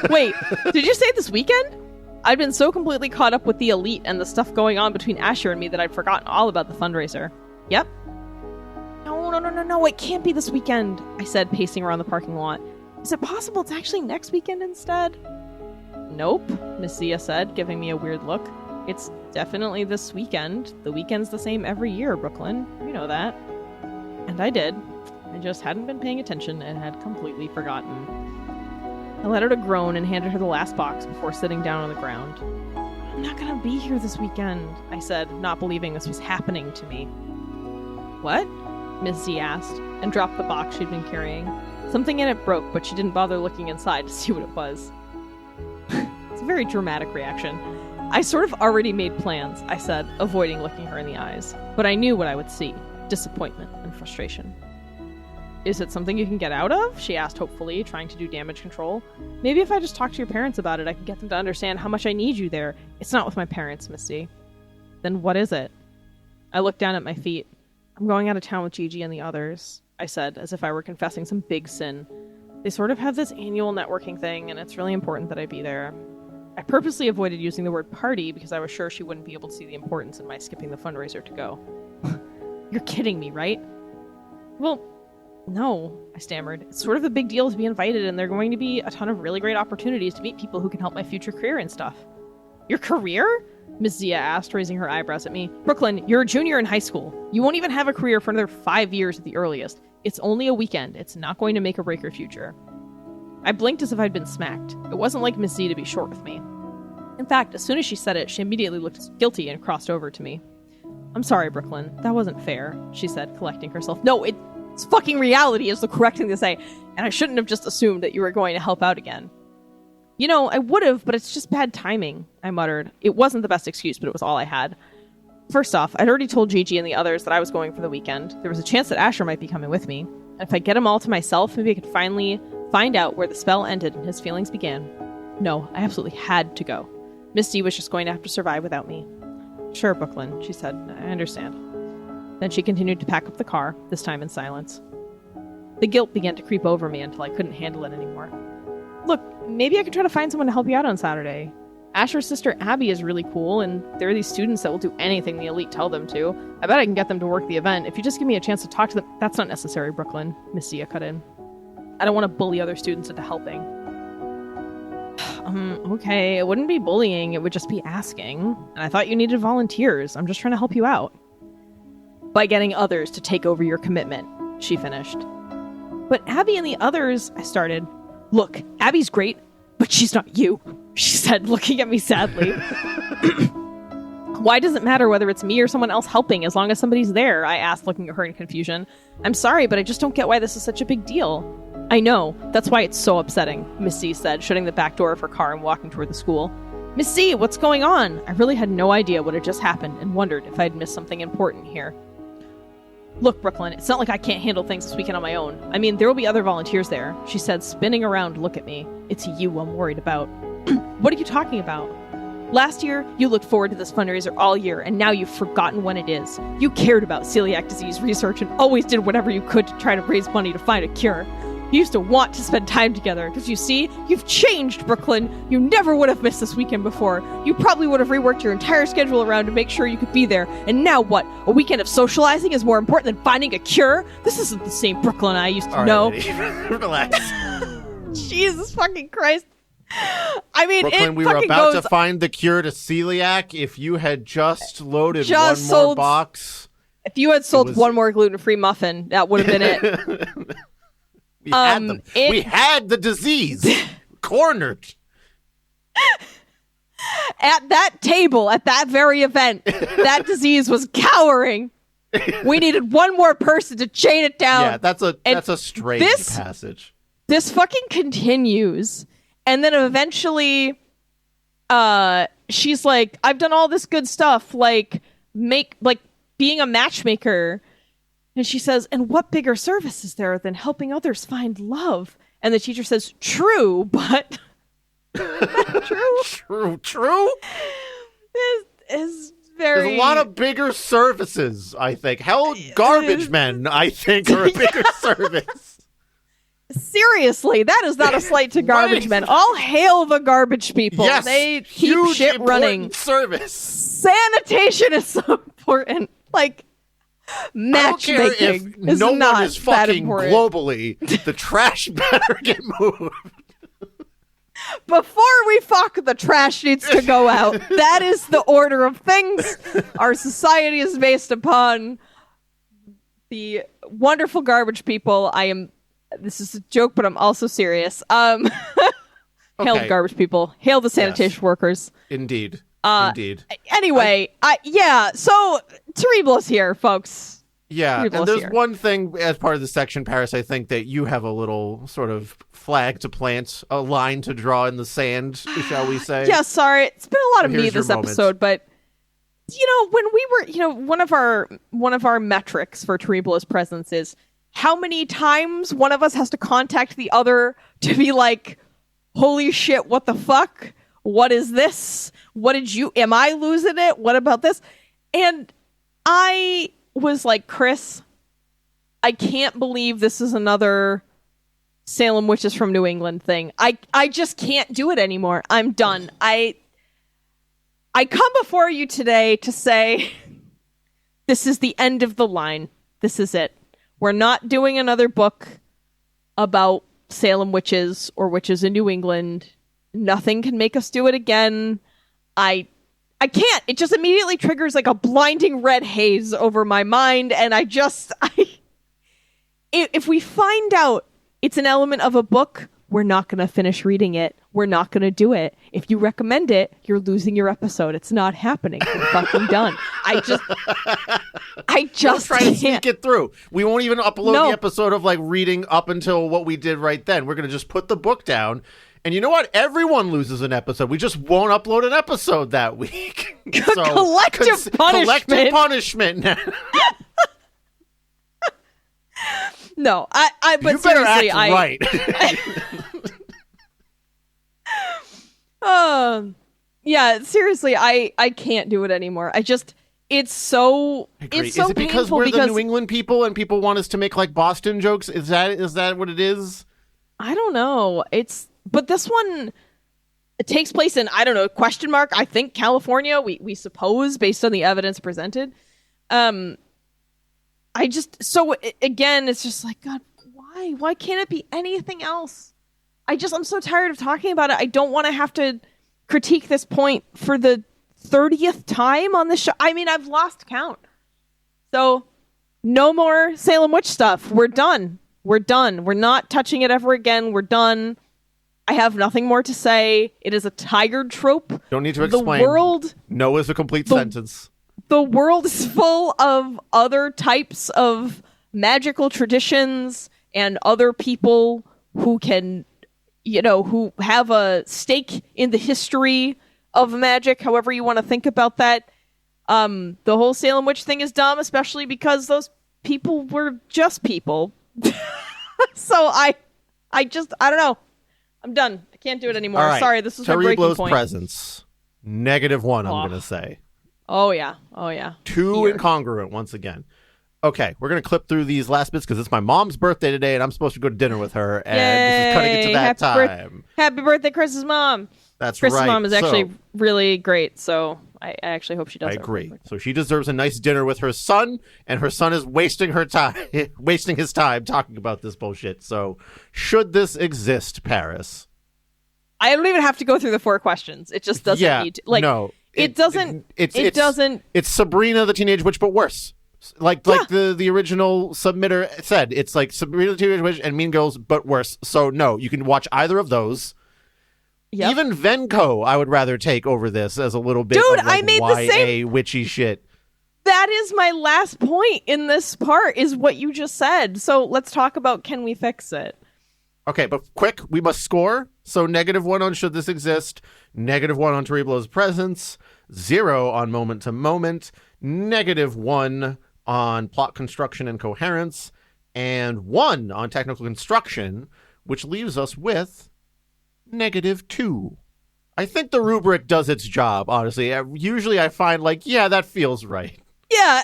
Wait, did you say this weekend? I'd been so completely caught up with the elite and the stuff going on between Asher and me that I'd forgotten all about the fundraiser. Yep. No, it can't be this weekend, I said, pacing around the parking lot. Is it possible it's actually next weekend instead? Nope, Miss Zia said, giving me a weird look. It's definitely this weekend. The weekend's the same every year, Brooklyn. You know that. And I did. I just hadn't been paying attention and had completely forgotten. I let out a groan and handed her the last box before sitting down on the ground. I'm not gonna be here this weekend, I said, not believing this was happening to me. What? Miss Z asked, and dropped the box she'd been carrying. Something in it broke, but she didn't bother looking inside to see what it was. It's a very dramatic reaction. I sort of already made plans, I said, avoiding looking her in the eyes. But I knew what I would see. Disappointment and frustration. Is it something you can get out of? She asked hopefully, trying to do damage control. Maybe if I just talk to your parents about it, I can get them to understand how much I need you there. It's not with my parents, Missy. Then what is it? I looked down at my feet. I'm going out of town with Gigi and the others, I said, as if I were confessing some big sin. They sort of have this annual networking thing, and it's really important that I be there. I purposely avoided using the word party because I was sure she wouldn't be able to see the importance in my skipping the fundraiser to go. You're kidding me, right? Well, no, I stammered. It's sort of a big deal to be invited, and there are going to be a ton of really great opportunities to meet people who can help my future career and stuff. Your career? Miss Zia asked, raising her eyebrows at me. Brooklyn, you're a junior in high school. You won't even have a career for another 5 years at the earliest. It's only a weekend. It's not going to make or break your future. I blinked as if I'd been smacked. It wasn't like Miss Z to be short with me. In fact, as soon as she said it, she immediately looked guilty and crossed over to me. I'm sorry, Brooklyn. That wasn't fair, she said, collecting herself. No, it's fucking reality is the correct thing to say, and I shouldn't have just assumed that you were going to help out again. You know, I would have, but it's just bad timing, I muttered. It wasn't the best excuse, but it was all I had. First off, I'd already told Gigi and the others that I was going for the weekend. There was a chance that Asher might be coming with me. And if I get him all to myself, maybe I could finally find out where the spell ended and his feelings began. No, I absolutely had to go. Misty was just going to have to survive without me. Sure, Brooklyn, she said. I understand. Then she continued to pack up the car, this time in silence. The guilt began to creep over me until I couldn't handle it anymore. Look, maybe I could try to find someone to help you out on Saturday. Asher's sister Abby is really cool, and there are these students that will do anything the elite tell them to. I bet I can get them to work the event. If you just give me a chance to talk to them... That's not necessary, Brooklyn, Miss Zia cut in. I don't want to bully other students into helping. Okay, it wouldn't be bullying, it would just be asking. And I thought you needed volunteers. I'm just trying to help you out. By getting others to take over your commitment, she finished. But Abby and the others, I started. Look, Abby's great, but she's not you, she said, looking at me sadly. Why does it matter whether it's me or someone else helping as long as somebody's there? I asked, looking at her in confusion. I'm sorry, but I just don't get why this is such a big deal. I know. That's why it's so upsetting, Miss C said, shutting the back door of her car and walking toward the school. Miss C, what's going on? I really had no idea what had just happened and wondered if I'd missed something important here. Look, Brooklyn, it's not like I can't handle things this weekend on my own. I mean, there will be other volunteers there, she said, spinning around to look at me. It's you I'm worried about. What are you talking about? Last year, you looked forward to this fundraiser all year, and now you've forgotten when it is. You cared about celiac disease research and always did whatever you could to try to raise money to find a cure. You used to want to spend time together, because you see, you've changed, Brooklyn. You never would have missed this weekend before. You probably would have reworked your entire schedule around to make sure you could be there. And now what? A weekend of socializing is more important than finding a cure? This isn't the same Brooklyn I used to know. Relax. Jesus fucking Christ. I mean, Brooklyn, we were about to find the cure to celiac if you had just loaded one more box. If you had sold one more gluten-free muffin, that would have been it. We had them. We had the disease. Cornered. At that table, at that very event, that disease was cowering. We needed one more person to chain it down. Yeah, that's a strange passage. This fucking continues. And then eventually, she's like, I've done all this good stuff. Like, being a matchmaker. And she says, and what bigger service is there than helping others find love? And the teacher says, true, but... True? Is very... There's a lot of bigger services, I think. Hell, garbage men, I think, are a bigger service. Seriously, that is not a slight to garbage men. All hail the garbage people. Yes, they keep huge, shit running. Service. Sanitation is so important. Like, matchmaking is no not one is that fucking important. globally. The trash better get moved. Before we fuck, the trash needs to go out. That is the order of things. Our society is based upon the wonderful garbage people. This is a joke, but I'm also serious. Hail the garbage people. Hail the sanitation workers. Indeed. Indeed. Anyway, so Cereblo's here, folks. Yeah, Cereblo's and there's here. one thing as part of the section, Paris, I think that you have a little sort of flag to plant, a line to draw in the sand, shall we say? Yeah, sorry. It's been a lot of Here's me this your moment. episode, but when we were, one of our metrics for Cereblo's presence is how many times one of us has to contact the other to be like, holy shit, what the fuck? What is this? Am I losing it? What about this? And I was like, Chris, I can't believe this is another Salem Witches from New England thing. I just can't do it anymore. I'm done. I come before you today to say this is the end of the line. This is it. We're not doing another book about Salem witches or witches in New England. Nothing can make us do it again. I can't. It just immediately triggers like a blinding red haze over my mind, and if we find out it's an element of a book, we're not going to finish reading it. We're not going to do it. If you recommend it, you're losing your episode. It's not happening. We're fucking done. I just try to sneak it through. We won't even upload the episode of like reading up until what we did right then. We're going to just put the book down. And you know what? Everyone loses an episode. We just won't upload an episode that week. So, collective punishment. Collective punishment. No, but you better seriously, act right. Seriously, I can't do it anymore. It's so Is it because we're the New England people and people want us to make like Boston jokes? Is that what it is? I don't know. But this one, it takes place in, I don't know, question mark, I think California, we suppose, based on the evidence presented. Again, it's just like, God, why? Why can't it be anything else? I'm so tired of talking about it. I don't want to have to critique this point for the 30th time on the show. I mean, I've lost count. So, no more Salem Witch stuff. We're done. We're not touching it ever again. We're done. I have nothing more to say. It is a tired trope. Don't need to explain. The world... No is a complete sentence. The world is full of other types of magical traditions and other people who can, who have a stake in the history of magic, however you want to think about that. The whole Salem Witch thing is dumb, especially because those people were just people. So I don't know. I'm done. I can't do it anymore. Right. Sorry, this is my breaking point. Presence. -1, I'm going to say. Oh, yeah. Too incongruent once again. Okay, we're going to clip through these last bits because it's my mom's birthday today and I'm supposed to go to dinner with her. And this is cutting it to that time. Happy birthday, Chris's mom. That's Chris's right. mom is actually really great, so I actually hope she does. I agree. So she deserves a nice dinner with her son, and her son is wasting his time talking about this bullshit. So should this exist, Paris? I don't even have to go through the 4 questions. It just doesn't need to. No. It doesn't. It's Sabrina the Teenage Witch, but worse. Like the original submitter said, it's like Sabrina the Teenage Witch and Mean Girls, but worse. So no, you can watch either of those. Yep. Even Venko, I would rather take over this as a little bit of like I made YA the same witchy shit. That is my last point in this part, is what you just said. So let's talk about, can we fix it? Okay, but quick, we must score. So -1 on should this exist, -1 on Cereblo's presence, 0 on moment to moment, -1 on plot construction and coherence, and 1 on technical construction, which leaves us with -2. I think the rubric does its job, honestly. Usually I find, like, yeah, that feels right. Yeah,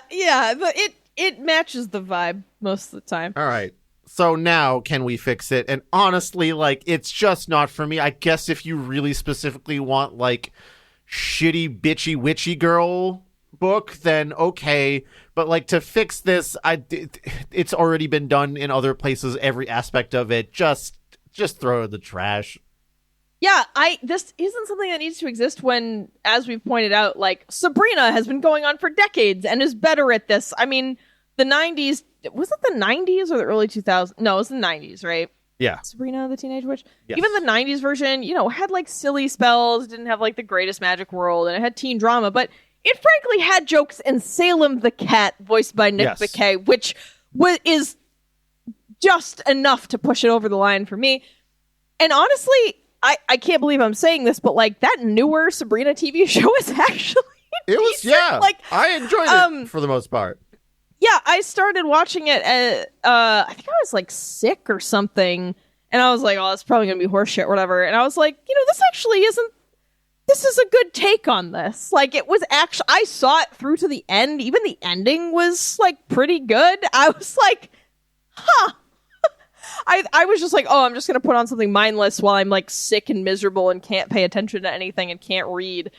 but it matches the vibe most of the time. All right. So now, can we fix it? And honestly, like, it's just not for me. I guess if you really specifically want, like, shitty, bitchy, witchy girl book, then okay. But, like, to fix this, it's already been done in other places, every aspect of it. Just throw it in the trash. Yeah, this isn't something that needs to exist when, as we've pointed out, like, Sabrina has been going on for decades and is better at this. I mean, the 90s, was it the 90s or the early 2000s? No, it was the 90s, right? Yeah. Sabrina the Teenage Witch? Yes. Even the 90s version, had, like, silly spells, didn't have, like, the greatest magic world, and it had teen drama, but it frankly had jokes, and Salem the Cat, voiced by Nick McKay, which is just enough to push it over the line for me. And honestly, I can't believe I'm saying this, but, like, that newer Sabrina TV show is actually it was decent. Yeah, like, I enjoyed it for the most part. Yeah, I started watching it I think I was, like, sick or something, and I was like, oh, it's probably gonna be horseshit or whatever, and I was like, this is a good take on this. Like, it was actually, I saw it through to the end. Even the ending was, like, pretty good. I was like, huh. I was just like, oh, I'm just going to put on something mindless while I'm, like, sick and miserable and can't pay attention to anything and can't read.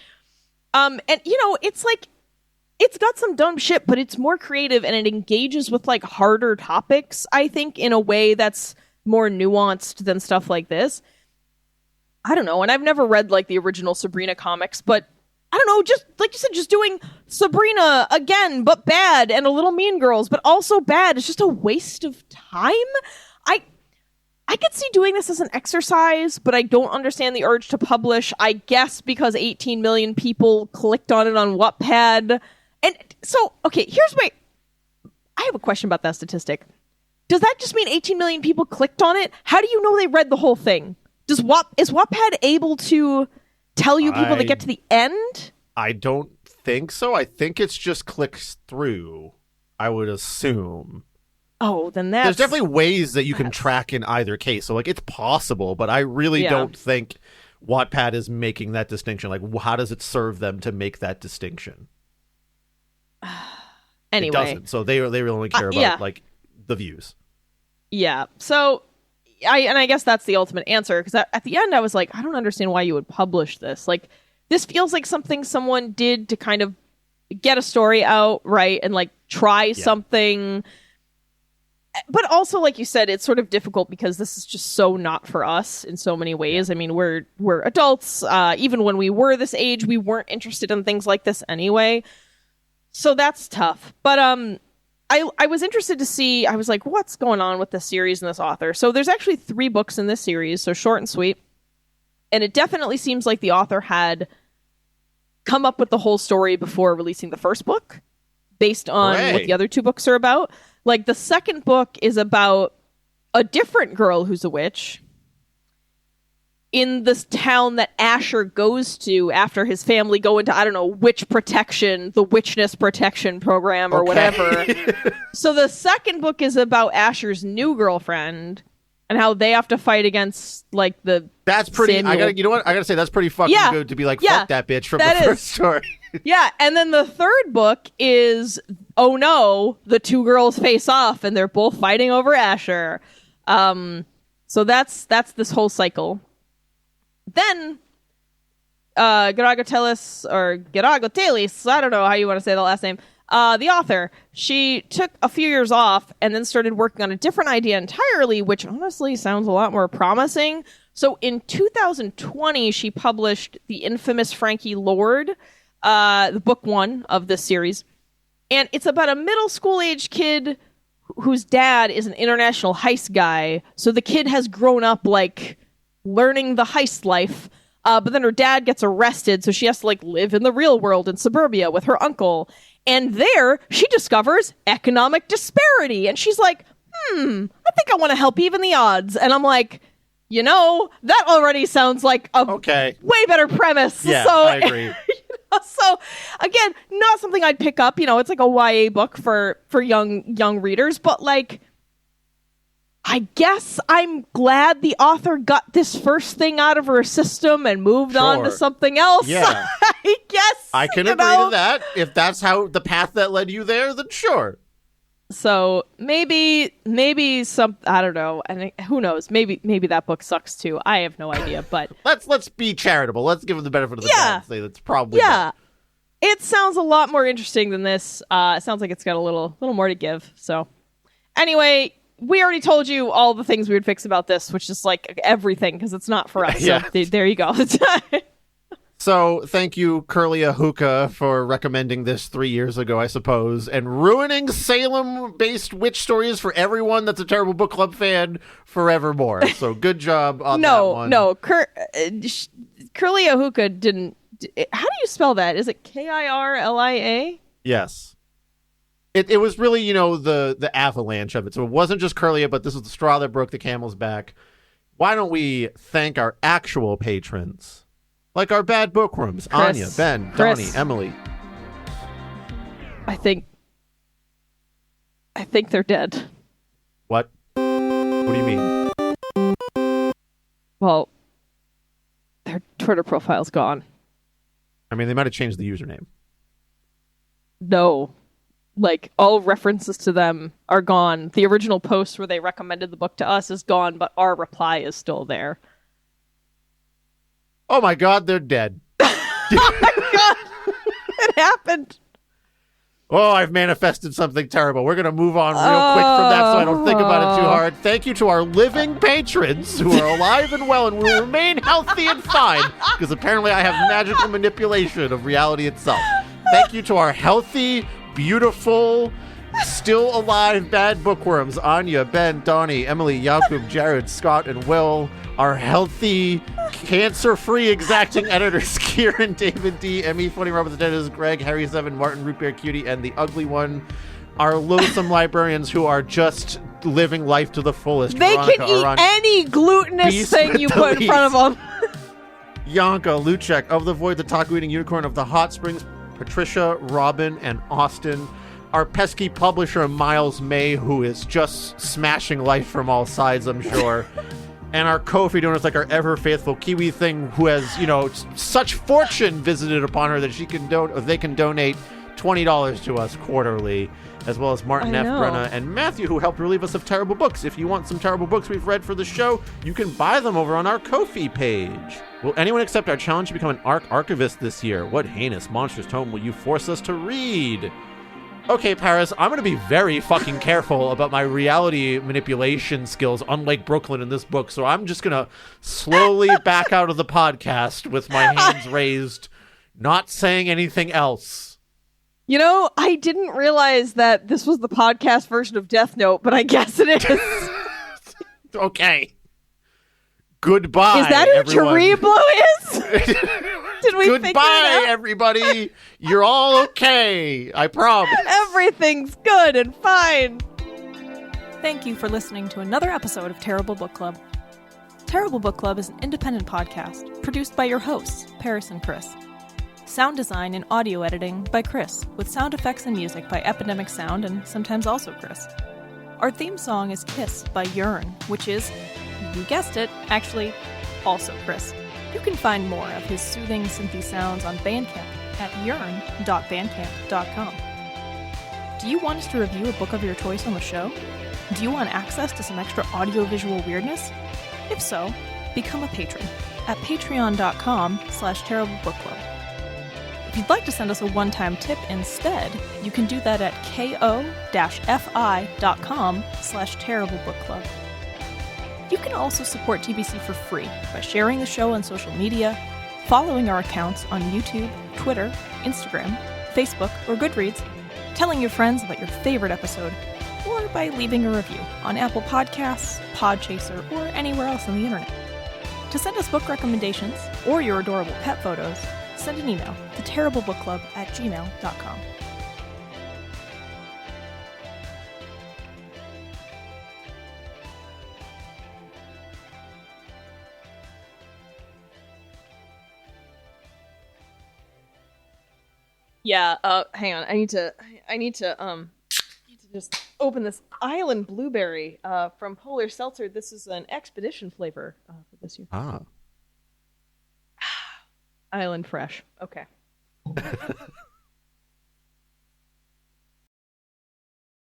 And, it's like, it's got some dumb shit, but it's more creative and it engages with, like, harder topics, I think, in a way that's more nuanced than stuff like this. I don't know, and I've never read, like, the original Sabrina comics, but I don't know, just, like you said, just doing Sabrina again, but bad, and a little Mean Girls, but also bad. It's just a waste of time. I could see doing this as an exercise, but I don't understand the urge to publish, I guess because 18 million people clicked on it on Wattpad. And so, okay, I have a question about that statistic. Does that just mean 18 million people clicked on it? How do you know they read the whole thing? Is Wattpad able to tell you people that get to the end? I don't think so. I think it's just clicks through, I would assume. Oh, then that's... There's definitely ways that you can track in either case. So, like, it's possible, but I really don't think Wattpad is making that distinction. Like, how does it serve them to make that distinction? Anyway. It doesn't. So they really only care about, like, the views. Yeah. So... I guess that's the ultimate answer, because at the end I was like, I don't understand why you would publish this. Like, this feels like something someone did to kind of get a story out, right, and, like, try something. But also, like you said, it's sort of difficult because this is just so not for us in so many ways. I mean, we're adults. Even when we were this age, we weren't interested in things like this anyway. So that's tough. But I was interested to see, I was like, what's going on with this series and this author? So there's actually 3 books in this series, so short and sweet. And it definitely seems like the author had come up with the whole story before releasing the first book, based on what the other 2 books are about. Like, the second book is about a different girl who's a witch in this town that Asher goes to after his family go into, I don't know, witch protection, the witchness protection program or whatever. So the second book is about Asher's new girlfriend and how they have to fight against, like, the... That's pretty... you know what? I gotta say, that's pretty fucking good to be like, fuck that bitch from the first story. Yeah, and then the third book is, oh no, the 2 girls face off and they're both fighting over Asher. So that's this whole cycle. Then, Geragotelis, I don't know how you want to say the last name, the author, she took a few years off and then started working on a different idea entirely, which honestly sounds a lot more promising. So in 2020, she published the infamous Frankie Lord, the book 1 of this series. And it's about a middle school age kid whose dad is an international heist guy. So the kid has grown up, like, learning the heist life, but then her dad gets arrested, so she has to, like, live in the real world in suburbia with her uncle. And there, she discovers economic disparity, and she's like, I think I want to help even the odds. And I'm like, that already sounds like a way better premise. Yeah, so, I agree. So, again, not something I'd pick up. It's like a YA book for young readers, but like, I guess I'm glad the author got this first thing out of her system and moved on to something else. Yeah. I guess. I can agree to that. If that's how the path that led you there, then sure. So maybe I don't know. And who knows? Maybe that book sucks too. I have no idea. But let's be charitable. Let's give them the benefit of the doubt and say that's probably bad. It sounds a lot more interesting than this. It sounds like it's got a little more to give. So anyway, we already told you all the things we would fix about this, which is like everything because it's not for us. Yeah. So there you go. So thank you, Curlia Hookah, for recommending this 3 years ago, I suppose, and ruining Salem-based witch stories for everyone that's a Terrible Book Club fan forevermore. So good job on that one. No. Curlia Hookah didn't... How do you spell that? Is it Kirlia? Yes. It was really, the avalanche of it. So it wasn't just Curlia, but this was the straw that broke the camel's back. Why don't we thank our actual patrons? Like our bad bookrooms, Chris, Anya, Ben, Donnie, Emily. I think they're dead. What? What do you mean? Well, their Twitter profile's gone. I mean, they might have changed the username. No. Like, all references to them are gone. The original post where they recommended the book to us is gone, but our reply is still there. Oh my God, they're dead. Oh my God! It happened. Oh, I've manifested something terrible. We're going to move on real quick from that so I don't think about it too hard. Thank you to our living patrons who are alive and well and will remain healthy and fine because apparently I have magical manipulation of reality itself. Thank you to our healthy, beautiful, still alive bad bookworms, Anya, Ben, Donnie, Emily, Jakub, Jared, Scott, and Will. Our healthy, cancer-free exacting editors, Kieran, David D, Emmy, Funny Robert the Dennis, Greg, Harry 7, Martin, Root Bear Cutie, and the ugly one. Our loathsome librarians who are just living life to the fullest. They Veronica, can eat any glutinous thing you put in front of them. Yanka, Luchek, Of the Void, the Taco-Eating Unicorn of the Hot Springs, Patricia, Robin, and Austin. Our pesky publisher, Miles May, who is just smashing life from all sides, I'm sure. And our Ko-fi donors, like our ever-faithful Kiwi Thing, who has, such fortune visited upon her that they can donate $20 to us quarterly, as well as Martin F. Brenna and Matthew, who helped relieve us of terrible books. If you want some terrible books we've read for the show, you can buy them over on our Ko-fi page. Will anyone accept our challenge to become an archivist this year? What heinous, monstrous tome will you force us to read? Okay, Paris, I'm going to be very fucking careful about my reality manipulation skills, unlike Brooklyn in this book, so I'm just going to slowly back out of the podcast with my hands raised, not saying anything else. I didn't realize that this was the podcast version of Death Note, but I guess it is. Okay. Goodbye, is that who everyone. Terrible is? Did we Goodbye, everybody. You're all okay. I promise. Everything's good and fine. Thank you for listening to another episode of Terrible Book Club. Terrible Book Club is an independent podcast produced by your hosts, Paris and Chris. Sound design and audio editing by Chris, with sound effects and music by Epidemic Sound and sometimes also Chris. Our theme song is Kiss by Yearn, which is, you guessed it, actually also Chris. You can find more of his soothing synthy sounds on Bandcamp at yearn.bandcamp.com. Do you want us to review a book of your choice on the show? Do you want access to some extra audiovisual weirdness? If so, become a patron at patreon.com/terriblebookclub. If you'd like to send us a one-time tip instead, you can do that at ko-fi.com/terriblebookclub. You can also support TBC for free by sharing the show on social media, following our accounts on YouTube, Twitter, Instagram, Facebook, or Goodreads, telling your friends about your favorite episode, or by leaving a review on Apple Podcasts, Podchaser, or anywhere else on the internet. To send us book recommendations or your adorable pet photos, send an email to terriblebookclub@gmail.com. Yeah, hang on. I need to just open this Island Blueberry from Polar Seltzer. This is an expedition flavor for this year. Ah. Island Fresh. Okay.